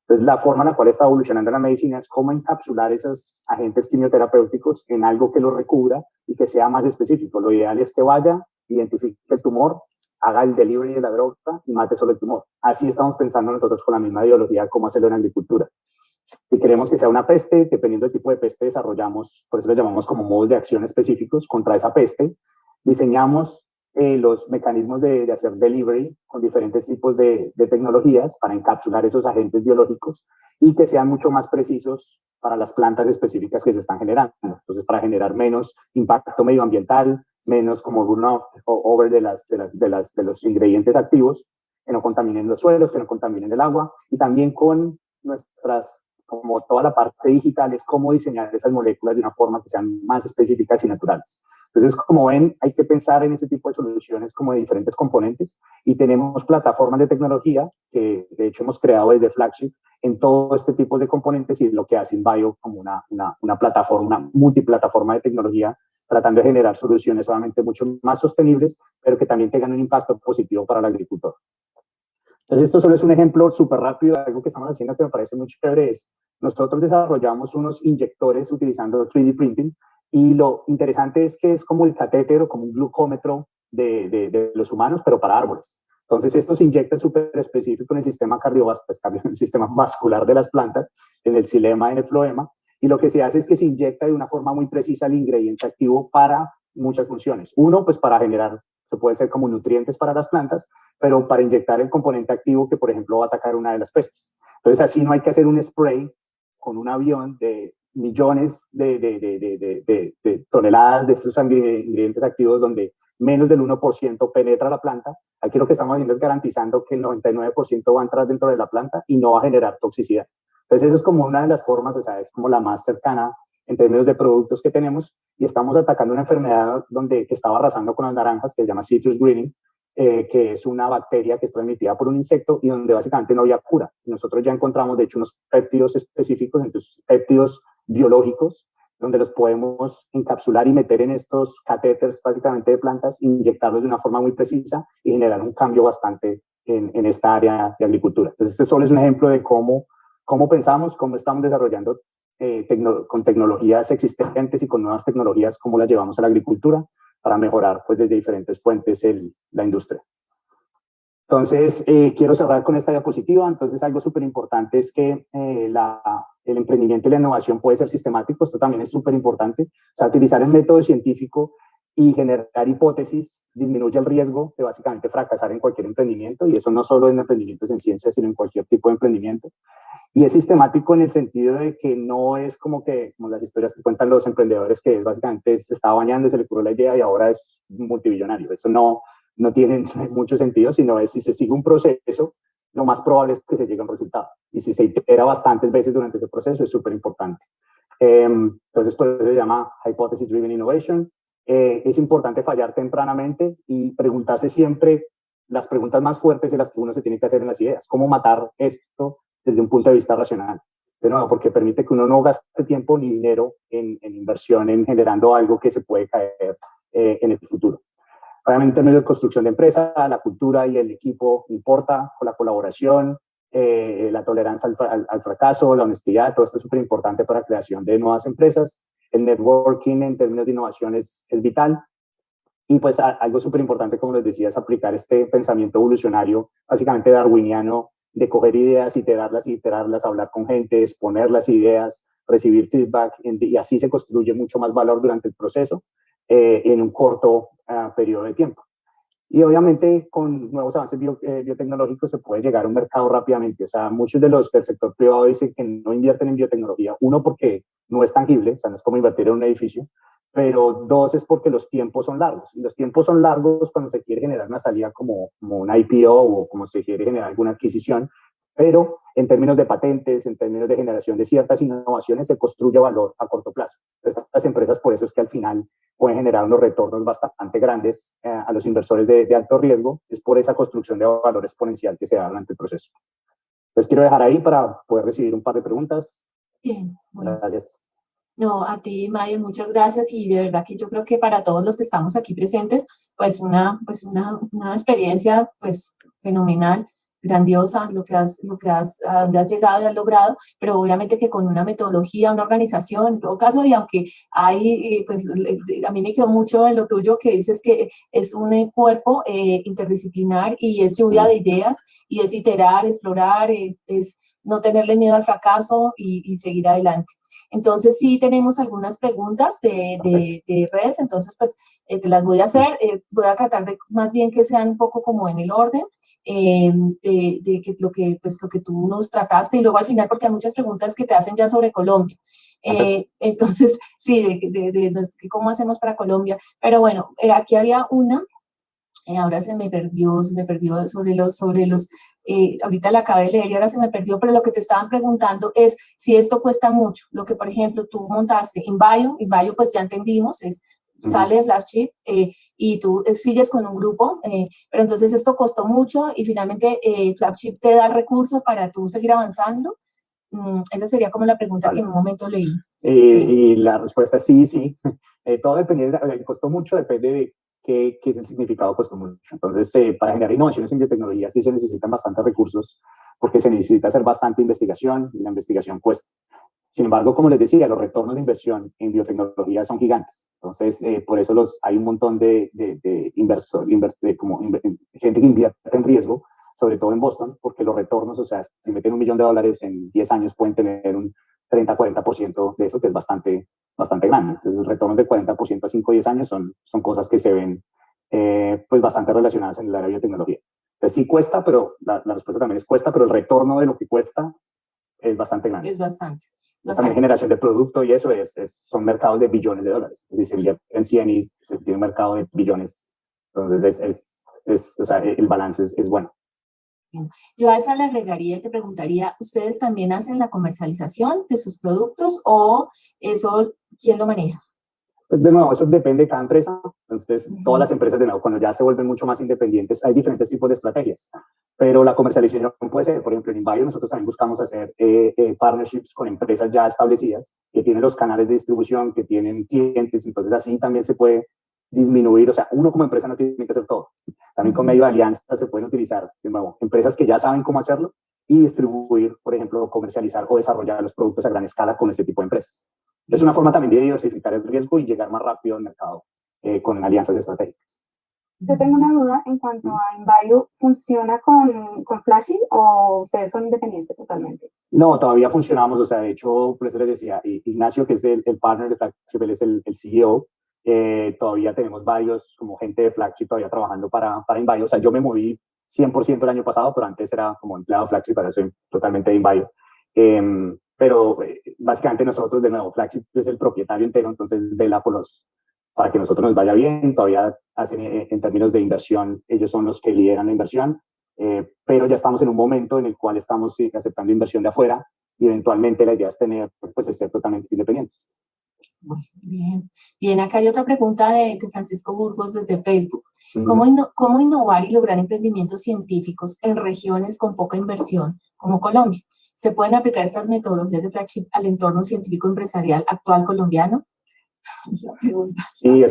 Entonces, la forma en la cual está evolucionando la medicina es cómo encapsular esos agentes quimioterapéuticos en algo que los recubra y que sea más específico. Lo ideal es que vaya, identifique el tumor, haga el delivery de la droga y mate solo el tumor. Así estamos pensando nosotros con la misma ideología cómo hacerlo en agricultura. Si queremos que sea una peste, dependiendo del tipo de peste desarrollamos, por eso lo llamamos como modos de acción específicos contra esa peste. Diseñamos los mecanismos de hacer delivery con diferentes tipos de tecnologías para encapsular esos agentes biológicos y que sean mucho más precisos para las plantas específicas que se están generando. Entonces, para generar menos impacto medioambiental, menos como runoff o over de los ingredientes activos, que no contaminen los suelos, que no contaminen el agua, y también con como toda la parte digital, es cómo diseñar esas moléculas de una forma que sean más específicas y naturales. Entonces, como ven, hay que pensar en ese tipo de soluciones como de diferentes componentes, y tenemos plataformas de tecnología que de hecho hemos creado desde Flagship en todo este tipo de componentes, y lo que hace InBio como una plataforma, una multiplataforma de tecnología, tratando de generar soluciones solamente mucho más sostenibles, pero que también tengan un impacto positivo para el agricultor. Entonces, esto solo es un ejemplo súper rápido de algo que estamos haciendo que me parece muy chévere. Nosotros desarrollamos unos inyectores utilizando 3D printing, y lo interesante es que es como el catéter o como un glucómetro de los humanos, pero para árboles. Entonces, esto se inyecta súper específico en el sistema cardiovascular, en el sistema vascular de las plantas, en el xilema, en el floema, y lo que se hace es que se inyecta de una forma muy precisa el ingrediente activo para muchas funciones. Uno, pues para generar, se puede ser como nutrientes para las plantas, pero para inyectar el componente activo que, por ejemplo, va a atacar una de las pestes. Entonces, así no hay que hacer un spray con un avión de millones de toneladas de estos ingredientes activos donde menos del 1% penetra la planta. Aquí lo que estamos haciendo es garantizando que el 99% va a entrar dentro de la planta y no va a generar toxicidad. Entonces, eso es como una de las formas, o sea, es como la más cercana en términos de productos que tenemos, y estamos atacando una enfermedad que estaba arrasando con las naranjas, que se llama citrus greening, que es una bacteria que es transmitida por un insecto y donde básicamente no había cura. Nosotros ya encontramos, de hecho, unos péptidos específicos, entonces péptidos biológicos, donde los podemos encapsular y meter en estos catéteres básicamente de plantas, inyectarlos de una forma muy precisa y generar un cambio bastante en esta área de agricultura. Entonces, este solo es un ejemplo de cómo pensamos, cómo estamos desarrollando con tecnologías existentes y con nuevas tecnologías, cómo las llevamos a la agricultura para mejorar pues desde diferentes fuentes la industria. Entonces, quiero cerrar con esta diapositiva. Entonces, algo súper importante es que el emprendimiento y la innovación puede ser sistemático. Esto también es súper importante. O sea, utilizar el método científico y generar hipótesis disminuye el riesgo de básicamente fracasar en cualquier emprendimiento, y eso no solo en emprendimientos en ciencia, sino en cualquier tipo de emprendimiento. Y es sistemático en el sentido de que no es como las historias que cuentan los emprendedores, que básicamente se estaba bañando, se le ocurrió la idea y ahora es multimillonario. Eso no tiene mucho sentido, sino es si se sigue un proceso, lo más probable es que se llegue a un resultado. Y si se itera bastantes veces durante ese proceso, es súper importante. Entonces, por eso se llama Hypothesis Driven Innovation. Es importante fallar tempranamente y preguntarse siempre las preguntas más fuertes de las que uno se tiene que hacer en las ideas. ¿Cómo matar esto desde un punto de vista racional? De nuevo, porque permite que uno no gaste tiempo ni dinero en inversión, en generando algo que se puede caer en el futuro. Obviamente, en medio de construcción de empresa, la cultura y el equipo importa, con la colaboración, la tolerancia al fracaso, la honestidad, todo esto es súper importante para la creación de nuevas empresas. El networking en términos de innovación es vital. Y pues algo súper importante, como les decía, es aplicar este pensamiento evolucionario, básicamente darwiniano, de coger ideas, iterarlas, hablar con gente, exponer las ideas, recibir feedback, y así se construye mucho más valor durante el proceso en un corto periodo de tiempo. Y obviamente con nuevos avances biotecnológicos se puede llegar a un mercado rápidamente. O sea, muchos de los del sector privado dicen que no invierten en biotecnología. Uno, porque no es tangible, o sea, no es como invertir en un edificio. Pero dos, es porque los tiempos son largos. Y los tiempos son largos cuando se quiere generar una salida como una IPO o como se quiere generar alguna adquisición. Pero en términos de patentes, en términos de generación de ciertas innovaciones, se construye valor a corto plazo. Estas empresas, por eso es que al final pueden generar unos retornos bastante grandes a los inversores de alto riesgo. Es por esa construcción de valor exponencial que se da durante el proceso. Entonces, quiero dejar ahí para poder recibir un par de preguntas. Bien, bueno. Gracias. No, a ti, Mayer, muchas gracias, y de verdad que yo creo que para todos los que estamos aquí presentes, pues una experiencia pues fenomenal, grandiosa, a donde has llegado y has logrado, pero obviamente que con una metodología, una organización, en todo caso, y aunque hay, pues a mí me quedó mucho en lo tuyo que dices que es un cuerpo interdisciplinar y es lluvia de ideas y es iterar, explorar, es no tenerle miedo al fracaso y seguir adelante. Entonces, sí tenemos algunas preguntas de redes, entonces, pues, te las voy a hacer. Voy a tratar de, más bien, que sean un poco como en el orden de que lo que tú nos trataste, y luego al final, porque hay muchas preguntas que te hacen ya sobre Colombia. Entonces, sí, de cómo hacemos para Colombia. Pero bueno, aquí había una. Ahora se me perdió sobre los, ahorita la acabé de leer y ahora se me perdió, pero lo que te estaban preguntando es si esto cuesta mucho. Lo que, por ejemplo, tú montaste InBio pues ya entendimos, sale de Flagship y tú sigues con un grupo, pero entonces esto costó mucho y finalmente Flagship te da recursos para tú seguir avanzando. Esa sería como la pregunta que en un momento leí. Sí. Y la respuesta es sí. Todo depende, costó mucho, depende de qué es el significado costó mucho. Entonces, para generar innovaciones en biotecnología sí se necesitan bastantes recursos porque se necesita hacer bastante investigación y la investigación cuesta. Sin embargo, como les decía, los retornos de inversión en biotecnología son gigantes. Entonces, por eso hay un montón de gente que invierte en riesgo, sobre todo en Boston, porque los retornos, o sea, si meten $1 millón en 10 años, pueden tener un 30-40% de eso, que es bastante grande. Entonces, los retornos de 40% a 5 o 10 años son cosas que se ven pues bastante relacionadas en el área de biotecnología. Entonces, sí cuesta, pero la respuesta también es cuesta, pero el retorno de lo que cuesta es bastante grande. Es bastante. También generación de producto y eso son mercados de billones de dólares. Es decir, se invierte en 100 y se tiene un mercado de billones. Entonces, o sea, el balance es bueno. Yo a esa le agregaría y te preguntaría, ¿ustedes también hacen la comercialización de sus productos o eso quién lo maneja? Pues de nuevo, eso depende de cada empresa. Entonces, todas las empresas, de nuevo, cuando ya se vuelven mucho más independientes, hay diferentes tipos de estrategias. Pero la comercialización puede ser, por ejemplo, en InBio nosotros también buscamos hacer partnerships con empresas ya establecidas, que tienen los canales de distribución, que tienen clientes. Entonces, así también se puede disminuir. O sea, uno como empresa no tiene que hacer todo. También con medio de alianza se pueden utilizar, de nuevo, empresas que ya saben cómo hacerlo y distribuir, por ejemplo, comercializar o desarrollar los productos a gran escala con este tipo de empresas. Es una forma también de diversificar el riesgo y llegar más rápido al mercado con alianzas estratégicas. Yo tengo una duda en cuanto a InBio, ¿funciona con Flashy o ustedes son independientes totalmente? No, todavía funcionamos, o sea, de hecho, por eso les decía, Ignacio, que es el partner de Flagship, él es el CEO, todavía tenemos varios, como gente de Flagship todavía trabajando para InBio. O sea, yo me moví 100% el año pasado, pero antes era como empleado de Flagship, ahora soy totalmente de InBio. Pero básicamente nosotros, de nuevo, Flagship es el propietario entero, entonces vela para que nosotros nos vaya bien. Todavía hacen en términos de inversión, ellos son los que lideran la inversión, pero ya estamos en un momento en el cual estamos aceptando inversión de afuera y eventualmente la idea es ser totalmente independientes. Bien, bien, acá hay otra pregunta de Francisco Burgos desde Facebook. ¿Cómo innovar y lograr emprendimientos científicos en regiones con poca inversión como Colombia? ¿Se pueden aplicar estas metodologías de Flagship al entorno científico empresarial actual colombiano? Esa pregunta. Sí,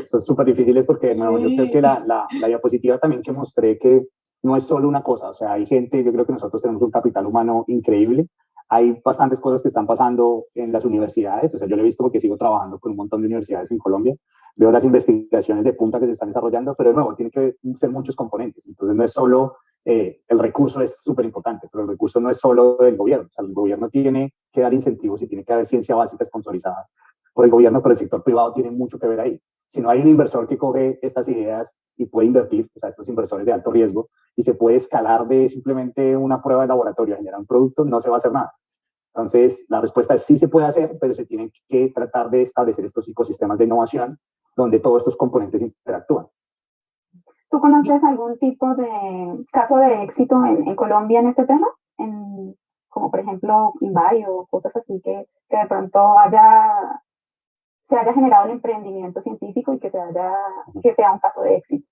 son súper difíciles porque de nuevo, yo creo que la diapositiva también que mostré que no es solo una cosa, o sea, hay gente, yo creo que nosotros tenemos un capital humano increíble. Hay bastantes cosas que están pasando en las universidades, o sea, yo lo he visto porque sigo trabajando con un montón de universidades en Colombia, veo las investigaciones de punta que se están desarrollando, pero de nuevo, tiene que ser muchos componentes, entonces no es solo, el recurso es súper importante, pero el recurso no es solo del gobierno, o sea, el gobierno tiene que dar incentivos y tiene que haber ciencia básica sponsorizada por el gobierno, pero el sector privado tiene mucho que ver ahí. Si no hay un inversor que coge estas ideas y puede invertir, o sea, estos inversores de alto riesgo, y se puede escalar de simplemente una prueba de laboratorio a generar un producto, no se va a hacer nada. Entonces, la respuesta es sí se puede hacer, pero se tienen que tratar de establecer estos ecosistemas de innovación donde todos estos componentes interactúan. ¿Tú conoces algún tipo de caso de éxito en Colombia en este tema? Como por ejemplo InBio o cosas así que de pronto se haya generado el emprendimiento científico y que sea un caso de éxito.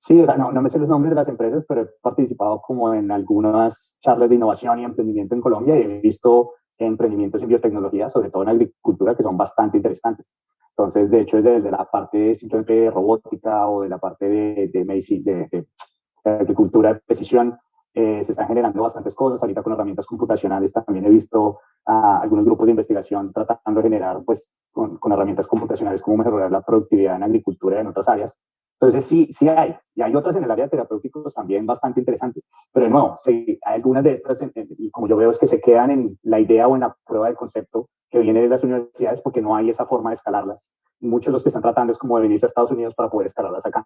Sí, o sea, no me sé los nombres de las empresas, pero he participado como en algunas charlas de innovación y emprendimiento en Colombia y he visto emprendimientos en biotecnología, sobre todo en agricultura, que son bastante interesantes. Entonces, de hecho, desde la parte simplemente de robótica o de la parte de medicina, de agricultura de precisión, se están generando bastantes cosas. Ahorita con herramientas computacionales también he visto algunos grupos de investigación tratando de generar, pues, con herramientas computacionales, cómo mejorar la productividad en agricultura y en otras áreas. Entonces, sí hay. Y hay otras en el área de terapéuticos también bastante interesantes. Pero de nuevo, sí, hay algunas de estas, como yo veo, es que se quedan en la idea o en la prueba de concepto que viene de las universidades porque no hay esa forma de escalarlas. Muchos de los que están tratando es como de venirse a Estados Unidos para poder escalarlas acá.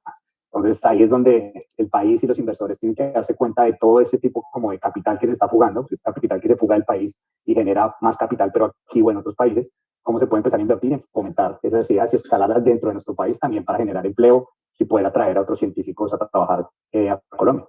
Entonces, ahí es donde el país y los inversores tienen que darse cuenta de todo ese tipo como de capital que se está fugando, que es capital que se fuga del país y genera más capital, pero aquí o en otros países, cómo se puede empezar a invertir en fomentar esas ideas y escalarlas dentro de nuestro país también para generar empleo y poder atraer a otros científicos a trabajar a Colombia.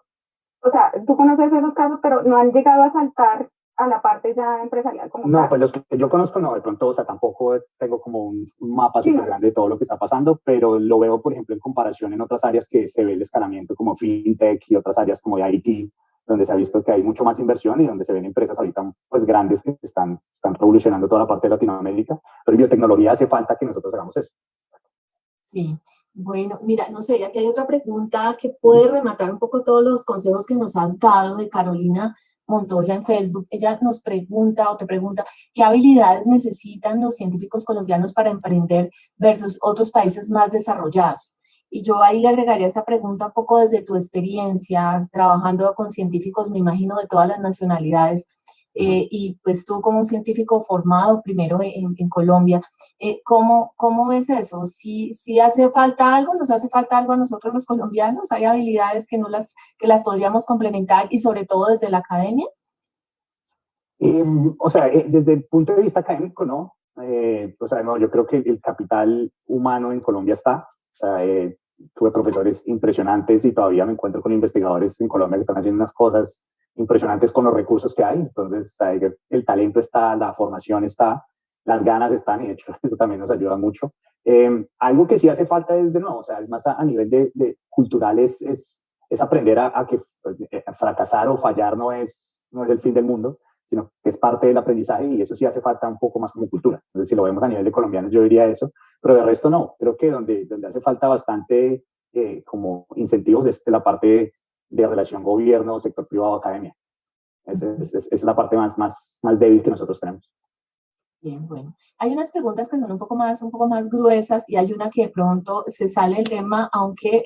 O sea, tú conoces esos casos, pero no han llegado a saltar a la parte ya empresarial como No, tal. pues los que yo conozco no, de pronto, o sea, tampoco tengo como un mapa súper grande de todo lo que está pasando, pero lo veo, por ejemplo, en comparación en otras áreas que se ve el escalamiento como FinTech y otras áreas como de IT, donde se ha visto que hay mucho más inversión y donde se ven empresas ahorita pues grandes que están revolucionando toda la parte de Latinoamérica, pero en biotecnología hace falta que nosotros hagamos eso. Sí, bueno, mira, no sé, aquí hay otra pregunta que puede rematar un poco todos los consejos que nos has dado de Carolina Montoya en Facebook. Ella nos pregunta o te pregunta qué habilidades necesitan los científicos colombianos para emprender versus otros países más desarrollados. Y yo ahí le agregaría esa pregunta un poco desde tu experiencia, trabajando con científicos, me imagino, de todas las nacionalidades. Y pues tú como un científico formado primero en Colombia, ¿cómo ves eso? ¿Si hace falta algo? ¿Nos hace falta algo a nosotros los colombianos? ¿Hay habilidades que las podríamos complementar y sobre todo desde la academia? O sea, desde el punto de vista académico, ¿no? O sea, no, yo creo que el capital humano en Colombia está. O sea, tuve profesores impresionantes y todavía me encuentro con investigadores en Colombia que están haciendo unas cosas impresionantes con los recursos que hay. Entonces, o sea, el talento está, la formación está, las ganas están, y de hecho eso también nos ayuda mucho. Algo que sí hace falta es, de nuevo, o sea, es más a nivel de cultural, es aprender a que fracasar o fallar no es el fin del mundo, sino que es parte del aprendizaje, y eso sí hace falta un poco más como cultura. Entonces, si lo vemos a nivel de colombianos, yo diría eso, pero de resto no. Creo que donde hace falta bastante como incentivos es la parte de relación gobierno, sector privado, academia. Es la parte más débil que nosotros tenemos. Bien, bueno. Hay unas preguntas que son un poco más gruesas y hay una que de pronto se sale del tema, aunque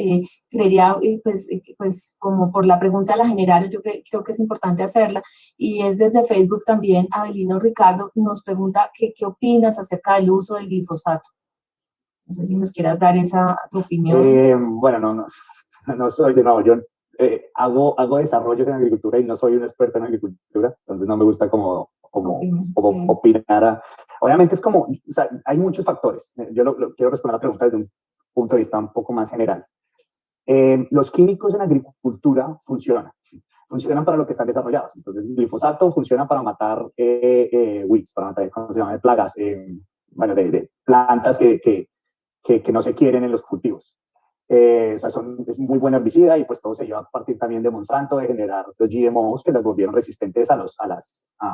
creería, pues como por la pregunta de la general, yo creo que es importante hacerla, y es desde Facebook también. Abelino Ricardo nos pregunta qué opinas acerca del uso del glifosato. No sé si nos quieras dar tu opinión. Bueno, no soy, de nuevo, yo hago desarrollos en agricultura y no soy un experto en agricultura, entonces no me gusta como opinar. Obviamente es como, o sea, hay muchos factores. Yo quiero responder a la pregunta desde un punto de vista un poco más general. Los químicos en agricultura funcionan para lo que están desarrollados. Entonces, el glifosato funciona para matar weeds, para matar, ¿cómo se llama?, plagas, bueno, de plantas que no se quieren en los cultivos. O sea, es muy buen herbicida, y pues todo se lleva a partir también de Monsanto, de generar los GMOs que las volvieron resistentes a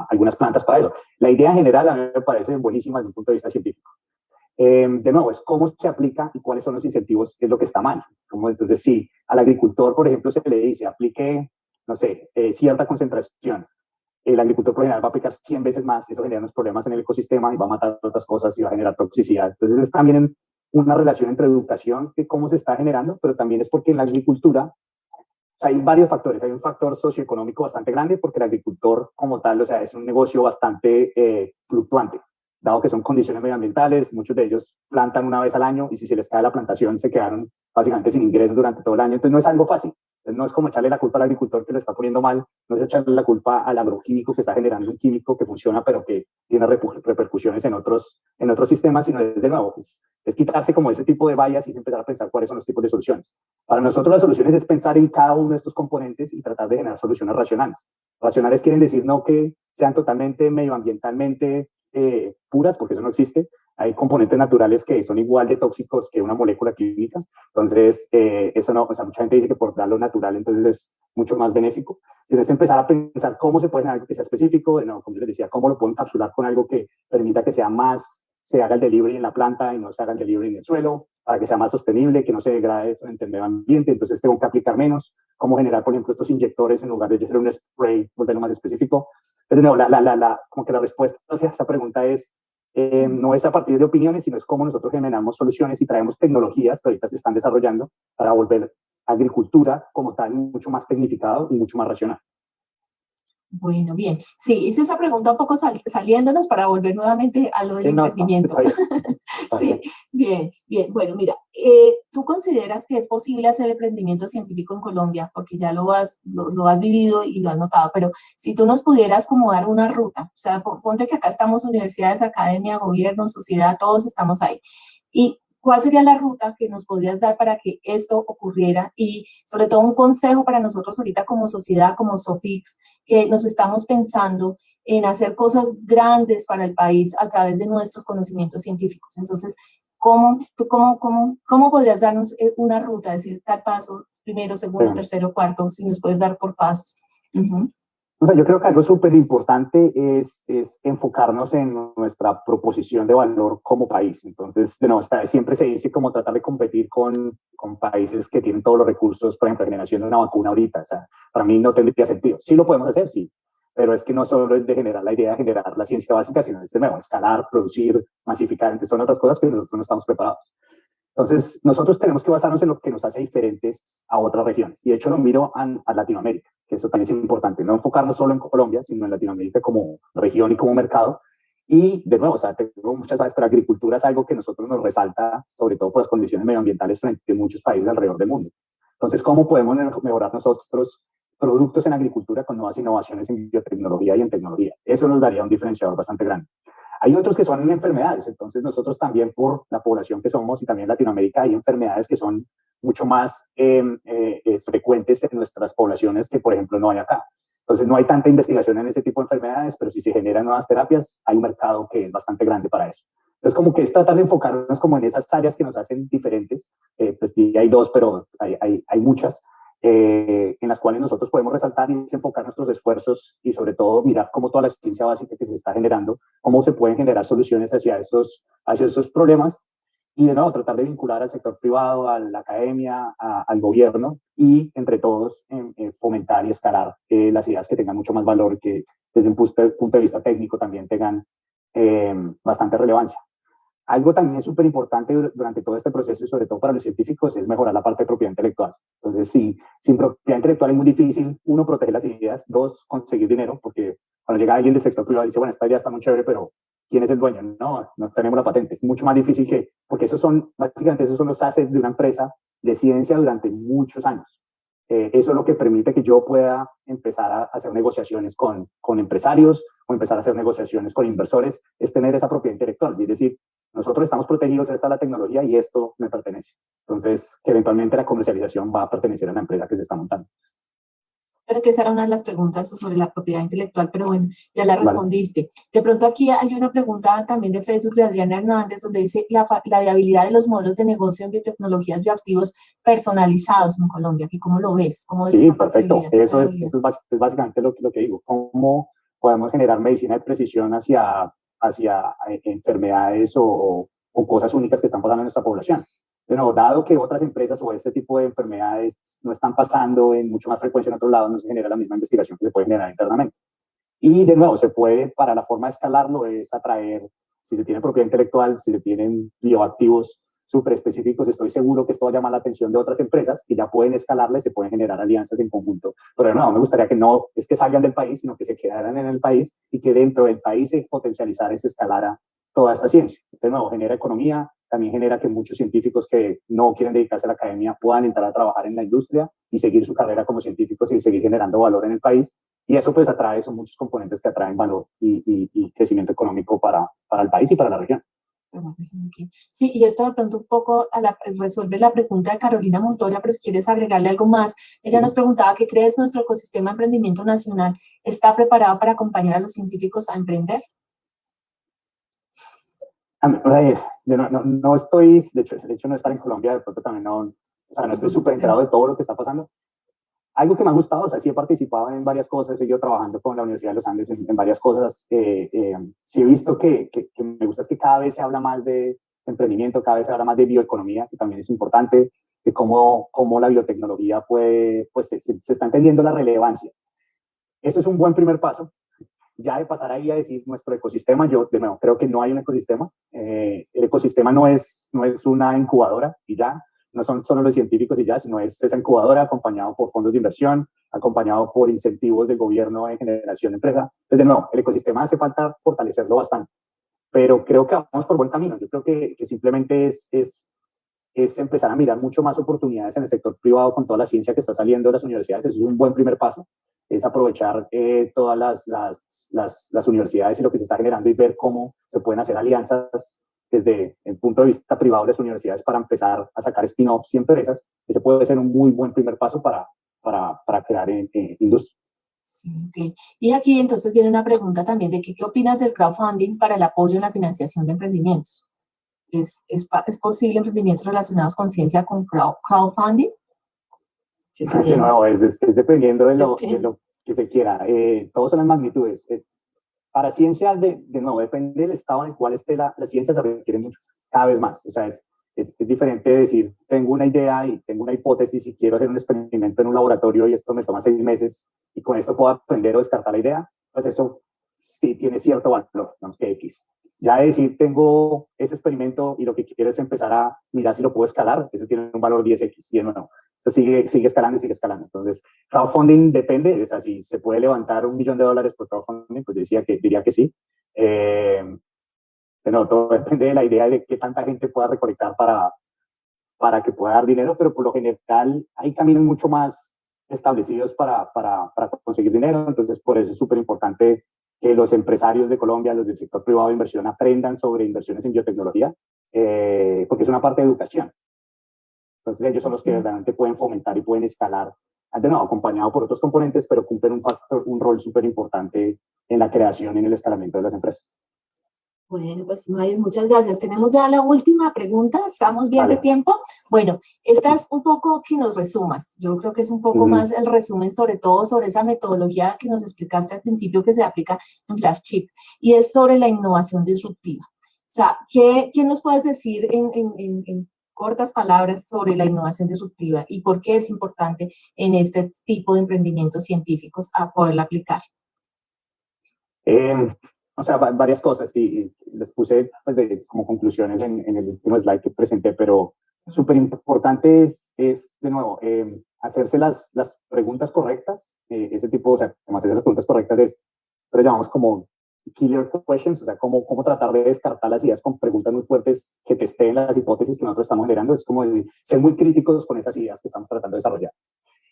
algunas plantas para eso. La idea general a mí me parece buenísima desde un punto de vista científico. De nuevo, es cómo se aplica y cuáles son los incentivos, es lo que está mal. Entonces, si al agricultor, por ejemplo, se le dice aplique, no sé, cierta concentración, el agricultor por general va a aplicar 100 veces más, eso genera unos problemas en el ecosistema y va a matar otras cosas y va a generar toxicidad. Entonces, es también una relación entre educación de cómo se está generando, pero también es porque en la agricultura, o sea, hay varios factores. Hay un factor socioeconómico bastante grande, porque el agricultor como tal, o sea, es un negocio bastante fluctuante, dado que son condiciones medioambientales. Muchos de ellos plantan una vez al año y si se les cae la plantación se quedaron básicamente sin ingresos durante todo el año. Entonces no es algo fácil. Entonces no es como echarle la culpa al agricultor que lo está poniendo mal, no es echarle la culpa al agroquímico que está generando un químico que funciona pero que tiene repercusiones en otros sistemas, sino de nuevo, es quitarse como ese tipo de vallas y empezar a pensar cuáles son los tipos de soluciones. Para nosotros las soluciones es pensar en cada uno de estos componentes y tratar de generar soluciones racionales. Racionales quieren decir no que sean totalmente medioambientalmente puras, porque eso no existe. Hay componentes naturales que son igual de tóxicos que una molécula química. Entonces, eso no, o sea, mucha gente dice que por darlo natural, entonces es mucho más benéfico. Sino es empezar a pensar cómo se puede hacer algo que sea específico, no, como les decía, cómo lo puedo encapsular con algo que permita que sea más, se haga el delivery en la planta y no se haga el delivery en el suelo, para que sea más sostenible, que no se degrade frente al medio ambiente. Entonces tengo que aplicar menos. Cómo generar, por ejemplo, estos inyectores en lugar de hacer un spray, volverlo más específico. Pero no, como que la respuesta hacia esta pregunta es, no es a partir de opiniones, sino es cómo nosotros generamos soluciones y traemos tecnologías que ahorita se están desarrollando para volver agricultura como tal mucho más tecnificado y mucho más racional. Bueno, bien. Sí, hice esa pregunta un poco saliéndonos para volver nuevamente a lo del emprendimiento. Sí, bien. Bueno, mira, ¿tú consideras que es posible hacer emprendimiento científico en Colombia? Porque ya lo has vivido y lo has notado, pero si tú nos pudieras como dar una ruta, o sea, ponte que acá estamos universidades, academia, gobierno, sociedad, todos estamos ahí. ¿Y cuál sería la ruta que nos podrías dar para que esto ocurriera? Y sobre todo un consejo para nosotros ahorita como sociedad, como Sofix, que nos estamos pensando en hacer cosas grandes para el país a través de nuestros conocimientos científicos. Entonces, ¿cómo podrías darnos una ruta? Es decir, tal paso, primero, segundo, tercero, cuarto, si nos puedes dar por pasos. O sea, yo creo que algo súper importante es enfocarnos en nuestra proposición de valor como país. Entonces, de nuevo, siempre se dice como tratar de competir con países que tienen todos los recursos, por ejemplo, la generación de una vacuna ahorita. O sea, para mí no tendría sentido. Sí lo podemos hacer, sí. pero es que no solo es de generar la idea de generar la ciencia básica, sino es de nuevo, escalar, producir, masificar, entonces son otras cosas que nosotros no estamos preparados. Entonces, nosotros tenemos que basarnos en lo que nos hace diferentes a otras regiones. Y de hecho lo miro a Latinoamérica, que eso también es importante, no enfocarnos solo en Colombia, sino en Latinoamérica como región y como mercado. Y de nuevo, o sea, tengo muchas veces, pero agricultura es algo que a nosotros nos resalta, sobre todo por las condiciones medioambientales frente a muchos países alrededor del mundo. Entonces, ¿cómo podemos mejorar nosotros productos en agricultura con nuevas innovaciones en biotecnología y en tecnología? Eso nos daría un diferenciador bastante grande. Hay otros que son enfermedades, entonces nosotros también por la población que somos y también en Latinoamérica hay enfermedades que son mucho más frecuentes en nuestras poblaciones que, por ejemplo, no hay acá. Entonces no hay tanta investigación en ese tipo de enfermedades, pero si se generan nuevas terapias, hay un mercado que es bastante grande para eso. Entonces como que es tratar de enfocarnos como en esas áreas que nos hacen diferentes, pues hay dos, pero hay muchas, en las cuales nosotros podemos resaltar y enfocar nuestros esfuerzos y sobre todo mirar cómo toda la ciencia básica que se está generando, cómo se pueden generar soluciones hacia esos problemas y de nuevo tratar de vincular al sector privado, a la academia, al gobierno y entre todos fomentar y escalar las ideas que tengan mucho más valor, que desde un punto de vista técnico también tengan bastante relevancia. Algo también súper importante durante todo este proceso y sobre todo para los científicos es mejorar la parte de propiedad intelectual. Entonces, sí, sin propiedad intelectual es muy difícil, uno, proteger las ideas, dos, conseguir dinero, porque cuando llega alguien del sector privado y dice, bueno, esta idea está muy chévere, pero ¿quién es el dueño? No, no tenemos la patente. Es mucho más difícil porque básicamente esos son los assets de una empresa de ciencia durante muchos años. Eso es lo que permite que yo pueda empezar a hacer negociaciones con empresarios o empezar a hacer negociaciones con inversores, es tener esa propiedad intelectual, es decir, nosotros estamos protegidos, esta es la tecnología y esto me pertenece. Entonces, que eventualmente la comercialización va a pertenecer a la empresa que se está montando. Creo que esa era una de las preguntas sobre la propiedad intelectual, pero bueno, ya la respondiste. Vale. De pronto aquí hay una pregunta también de Facebook de Adriana Hernández, donde dice la viabilidad de los modelos de negocio en biotecnologías bioactivos personalizados en Colombia. ¿Cómo lo ves? ¿Cómo ves sí, perfecto. Eso es básicamente lo que digo. ¿Cómo podemos generar medicina de precisión hacia enfermedades o cosas únicas que están pasando en nuestra población? Pero dado que otras empresas o este tipo de enfermedades no están pasando en mucho más frecuencia en otros lados, no se genera la misma investigación que se puede generar internamente. Y de nuevo, para la forma de escalarlo es atraer, si se tiene propiedad intelectual, si se tienen bioactivos súper específicos, estoy seguro que esto va a llamar la atención de otras empresas que ya pueden escalarle, se pueden generar alianzas en conjunto. Pero de nuevo, me gustaría que no es que salgan del país, sino que se quedaran en el país y que dentro del país se potencializara y se escalara toda esta ciencia. De nuevo, genera economía, también genera que muchos científicos que no quieren dedicarse a la academia puedan entrar a trabajar en la industria y seguir su carrera como científicos y seguir generando valor en el país. Y eso pues son muchos componentes que atraen valor y crecimiento económico para el país y para la región. Sí, y esto de pronto un poco resuelve la pregunta de Carolina Montoya, pero si quieres agregarle algo más, ella nos preguntaba, ¿qué crees nuestro ecosistema de emprendimiento nacional está preparado para acompañar a los científicos a emprender? Yo no estoy, de hecho no estar en Colombia, de pronto también no estoy súper enterado de todo lo que está pasando. Algo que me ha gustado, o sea, sí he participado en varias cosas, he seguido trabajando con la Universidad de los Andes en varias cosas. Sí he visto que me gusta es que cada vez se habla más de emprendimiento, cada vez se habla más de bioeconomía, que también es importante, de cómo la biotecnología puede, pues se está entendiendo la relevancia. Eso es un buen primer paso. Ya de pasar ahí a decir nuestro ecosistema, yo de nuevo creo que no hay un ecosistema. El ecosistema no es una incubadora y ya, no son solo los científicos y ya, sino es esa incubadora acompañado por fondos de inversión, acompañado por incentivos del gobierno en generación de empresa. Entonces, de nuevo, el ecosistema hace falta fortalecerlo bastante, pero creo que vamos por buen camino. Yo creo que simplemente es empezar a mirar mucho más oportunidades en el sector privado con toda la ciencia que está saliendo de las universidades. Eso es un buen primer paso, es aprovechar todas las universidades y lo que se está generando y ver cómo se pueden hacer alianzas desde el punto de vista privado de las universidades para empezar a sacar spin-offs y empresas. Ese puede ser un muy buen primer paso para crear industria. Sí, okay. Y aquí entonces viene una pregunta también de qué opinas del crowdfunding para el apoyo en la financiación de emprendimientos. ¿Es posible emprendimientos relacionados con ciencia con crowdfunding? Sí, de nuevo, es dependiendo de lo que se quiera. Todos son las magnitudes. Para ciencia, de nuevo, depende del estado en el cual esté la ciencia, se requiere mucho, cada vez más. O sea, es diferente decir, tengo una idea y tengo una hipótesis y quiero hacer un experimento en un laboratorio y esto me toma 6 meses y con esto puedo aprender o descartar la idea, pues eso sí tiene cierto valor, digamos que X. Ya decir, tengo ese experimento y lo que quiero es empezar a mirar si lo puedo escalar, eso tiene un valor 10X, y no. Eso sigue escalando y sigue escalando. Entonces, crowdfunding depende, es así, se puede levantar $1 millón por crowdfunding, pues diría que sí. Pero todo depende de la idea de qué tanta gente pueda recolectar para que pueda dar dinero, pero por lo general hay caminos mucho más establecidos para conseguir dinero. Entonces, por eso es súper importante que los empresarios de Colombia, los del sector privado de inversión, aprendan sobre inversiones en biotecnología, porque es una parte de educación. Entonces, ellos son los que verdaderamente pueden fomentar y pueden escalar, de nuevo, acompañado por otros componentes, pero cumplen un rol súper importante en la creación y en el escalamiento de las empresas. Bueno, pues Mayer, muchas gracias. Tenemos ya la última pregunta, estamos bien de Vale. tiempo. Bueno, esta es un poco que nos resumas. Yo creo que es un poco más el resumen, sobre todo sobre esa metodología que nos explicaste al principio que se aplica en Flagship, y es sobre la innovación disruptiva. O sea, ¿qué nos puedes decir en cortas palabras sobre la innovación disruptiva y por qué es importante en este tipo de emprendimientos científicos a poderla aplicar? O sea, varias cosas y les puse pues, como conclusiones en el último slide que presenté, pero súper importante es, de nuevo, hacerse las preguntas correctas. Ese tipo, o sea, como hacerse las preguntas correctas pero llamamos como killer questions, o sea, cómo tratar de descartar las ideas con preguntas muy fuertes que testeen las hipótesis que nosotros estamos generando. Es como ser muy críticos con esas ideas que estamos tratando de desarrollar.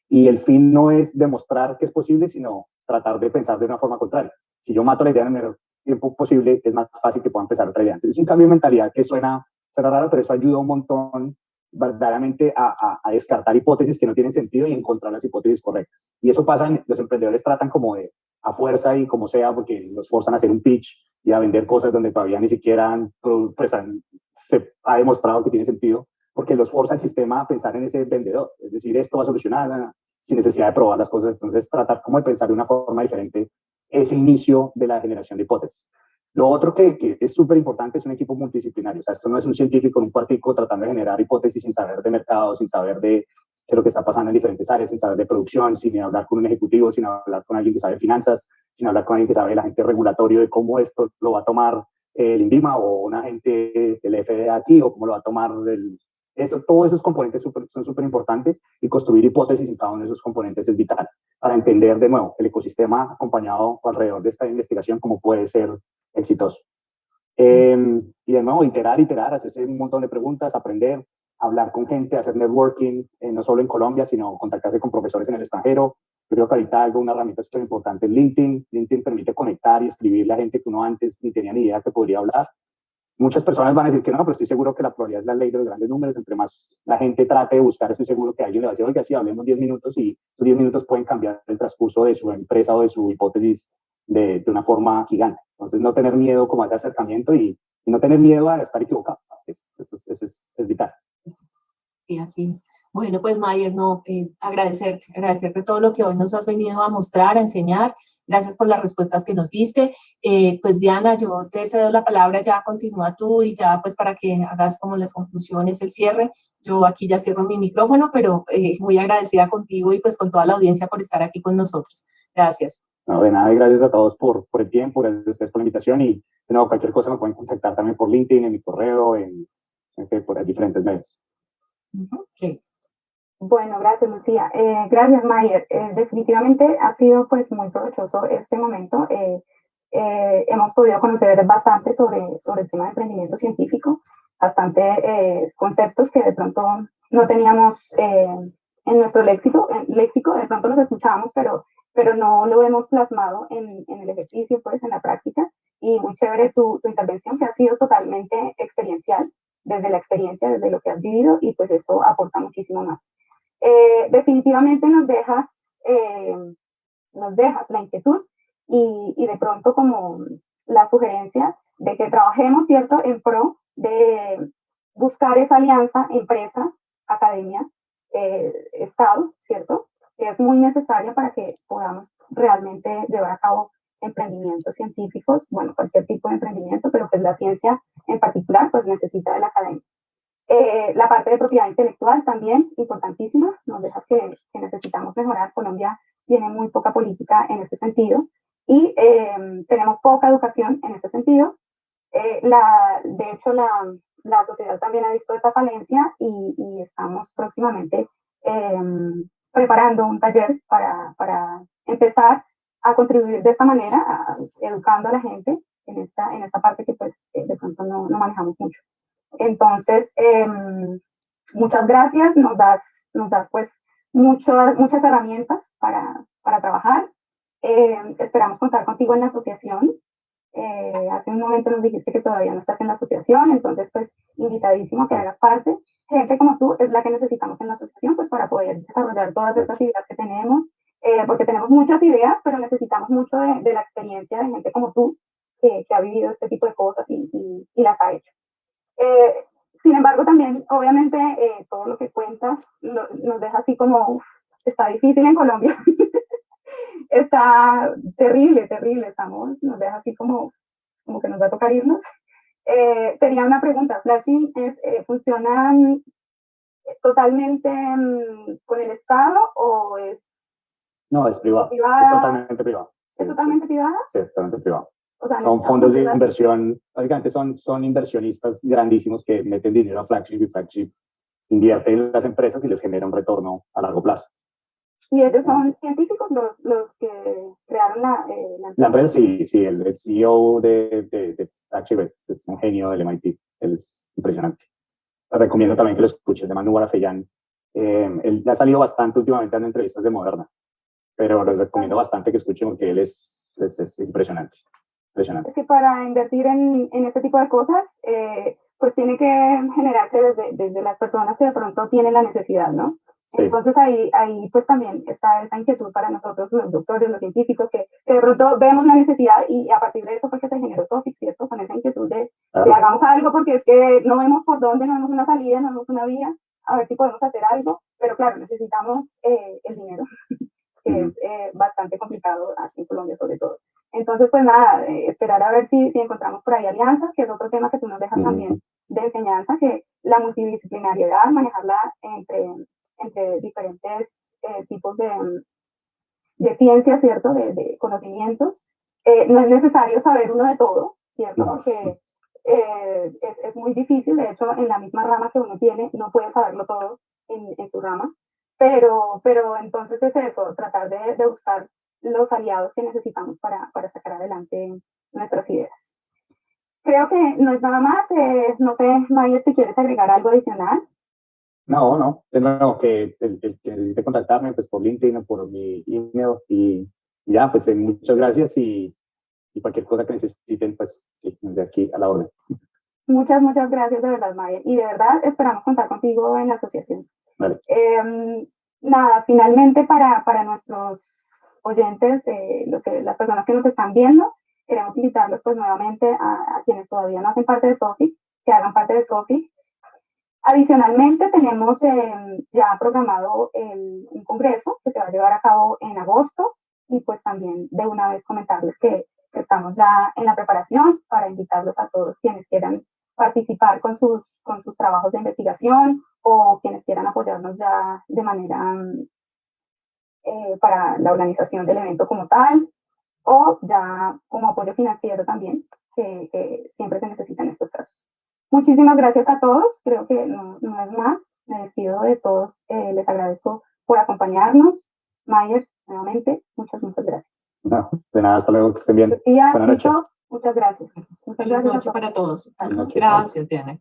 Y el fin no es demostrar que es posible, sino tratar de pensar de una forma contraria. Si yo mato la idea en el menor tiempo posible, es más fácil que pueda empezar otra idea. Entonces es un cambio de mentalidad que suena raro, pero eso ayuda un montón verdaderamente a descartar hipótesis que no tienen sentido y encontrar las hipótesis correctas. Y eso pasa, los emprendedores tratan como de a fuerza y como sea, porque los forzan a hacer un pitch y a vender cosas donde todavía ni siquiera se ha demostrado que tiene sentido, porque los forza el sistema a pensar en ese vendedor. Es decir, esto va a solucionar sin necesidad de probar las cosas. Entonces, tratar como de pensar de una forma diferente ese inicio de la generación de hipótesis. Lo otro que es súper importante es un equipo multidisciplinario. O sea, esto no es un científico en un cuartico tratando de generar hipótesis sin saber de mercado, sin saber de qué es lo que está pasando en diferentes áreas, sin saber de producción, sin hablar con un ejecutivo, sin hablar con alguien que sabe de finanzas, sin hablar con alguien que sabe del agente regulatorio de cómo esto lo va a tomar el INVIMA o un agente del FDA aquí, o cómo lo va a tomar todos esos componentes son súper importantes, y construir hipótesis en cada uno de esos componentes es vital para entender de nuevo el ecosistema acompañado alrededor de esta investigación, cómo puede ser exitoso. Y de nuevo, iterar, hacerse un montón de preguntas, aprender, hablar con gente, hacer networking, no solo en Colombia, sino contactarse con profesores en el extranjero. Yo creo que ahorita una herramienta súper importante es LinkedIn. LinkedIn permite conectar y escribirle a gente que uno antes ni tenía ni idea que podría hablar. Muchas personas van a decir que no, pero estoy seguro que la probabilidad es la ley de los grandes números. Entre más la gente trate de buscar, estoy seguro que alguien le va a decir, oiga, sí, hablemos 10 minutos, y esos 10 minutos pueden cambiar el transcurso de su empresa o de su hipótesis de una forma gigante. Entonces, no tener miedo como a ese acercamiento y no tener miedo a estar equivocado. Eso es vital. Y así es. Bueno, pues Mayer, agradecerte todo lo que hoy nos has venido a mostrar, a enseñar. Gracias por las respuestas que nos diste. Pues Diana, yo te cedo la palabra, ya continúa tú y ya pues para que hagas como las conclusiones, el cierre. Yo aquí ya cierro mi micrófono, pero muy agradecida contigo y pues con toda la audiencia por estar aquí con nosotros. Gracias. No, de nada, y gracias a todos por el tiempo, gracias a ustedes por la invitación, y de nuevo, cualquier cosa me pueden contactar también por LinkedIn, en mi correo, por diferentes medios. Okay. Bueno, gracias, Lucía. Gracias, Mayer. Definitivamente ha sido pues muy provechoso este momento. Hemos podido conocer bastante sobre el tema de emprendimiento científico, bastantes conceptos que de pronto no teníamos en nuestro léxico, de pronto los escuchábamos, pero no lo hemos plasmado en el ejercicio, pues en la práctica. Y muy chévere tu intervención, que ha sido totalmente experiencial, desde la experiencia, desde lo que has vivido, y pues eso aporta muchísimo más. Definitivamente nos dejas la inquietud y de pronto como la sugerencia de que trabajemos, ¿cierto?, en pro de buscar esa alianza empresa, academia, Estado, ¿cierto?, que es muy necesaria para que podamos realmente llevar a cabo emprendimientos científicos, bueno, cualquier tipo de emprendimiento, pero pues la ciencia en particular pues necesita de la academia. La parte de propiedad intelectual también, importantísima, nos dejas que necesitamos mejorar. Colombia tiene muy poca política en este sentido, y tenemos poca educación en ese sentido. De hecho, la sociedad también ha visto esa falencia y estamos próximamente preparando un taller para empezar a contribuir de esta manera, educando a la gente en esta parte que pues de pronto no manejamos mucho. Entonces, muchas gracias, nos das pues muchas herramientas para trabajar. Esperamos contar contigo en la asociación. Hace un momento nos dijiste que todavía no estás en la asociación, entonces pues invitadísimo a que hagas parte. Gente como tú es la que necesitamos en la asociación pues para poder desarrollar todas estas ideas que tenemos, porque tenemos muchas ideas, pero necesitamos mucho de la experiencia de gente como tú que ha vivido este tipo de cosas y las ha hecho. Sin embargo, también, obviamente, todo lo que cuentas nos deja así como, está difícil en Colombia. Está terrible, nos deja así como que nos va a tocar irnos. Tenía una pregunta, Flashing ¿funciona totalmente con el Estado o es...? No, es privado, ¿privada? es totalmente privado. ¿Es totalmente privada? Sí, es totalmente privado. O sea, son fondos de inversión, básicamente son inversionistas grandísimos que meten dinero a Flagship y Flagship invierte en las empresas y les genera un retorno a largo plazo. ¿Y ellos son científicos los que crearon la empresa? La empresa, sí, el CEO de Flagship es un genio del MIT, él es impresionante. Recomiendo también que lo escuchen, de Manu Barafellán. Él ha salido bastante últimamente en entrevistas de Moderna, pero les recomiendo bastante que escuchen porque él es impresionante. Es que para invertir en este tipo de cosas, pues tiene que generarse desde las personas que de pronto tienen la necesidad, ¿no? Sí. Entonces ahí pues también está esa inquietud para nosotros, los doctores, los científicos, que de pronto vemos la necesidad y a partir de eso fue que se generó Soffic, ¿cierto? Con esa inquietud de hagamos algo porque es que no vemos por dónde, no vemos una salida, no vemos una vía, a ver si podemos hacer algo, pero claro, necesitamos el dinero, que es bastante complicado aquí en Colombia sobre todo. Entonces, pues nada, esperar a ver si encontramos por ahí alianzas, que es otro tema que tú nos dejas también de enseñanza, que la multidisciplinariedad, manejarla entre diferentes tipos de ciencia, ¿cierto? De conocimientos. No es necesario saber uno de todo, ¿cierto? Porque es muy difícil, de hecho, en la misma rama que uno tiene, no puede saberlo todo en su rama, pero entonces es eso, tratar de buscar los aliados que necesitamos para sacar adelante nuestras ideas. Creo que no es nada más, no sé, Mayer, si quieres agregar algo adicional. No, que el que necesite contactarme, pues por LinkedIn o por mi email y ya, pues muchas gracias y cualquier cosa que necesiten, pues sí, desde aquí a la orden. Muchas gracias de verdad, Mayer, y de verdad esperamos contar contigo en la asociación. Vale. Nada, finalmente para nuestros oyentes, las personas que nos están viendo, queremos invitarlos pues nuevamente a quienes todavía no hacen parte de Soffic, que hagan parte de Soffic. Adicionalmente tenemos ya programado un congreso que se va a llevar a cabo en agosto y pues también de una vez comentarles que estamos ya en la preparación para invitarlos a todos quienes quieran participar con sus trabajos de investigación o quienes quieran apoyarnos ya de manera para la organización del evento como tal, o ya como apoyo financiero también, que siempre se necesita en estos casos. Muchísimas gracias a todos, creo que no es más, me despido de todos, les agradezco por acompañarnos. Mayer, nuevamente, muchas gracias. No, de nada, hasta luego, que estén bien. Lucía, buenas noches. Muchas gracias. Buenas noches para todos. Gracias, Diana.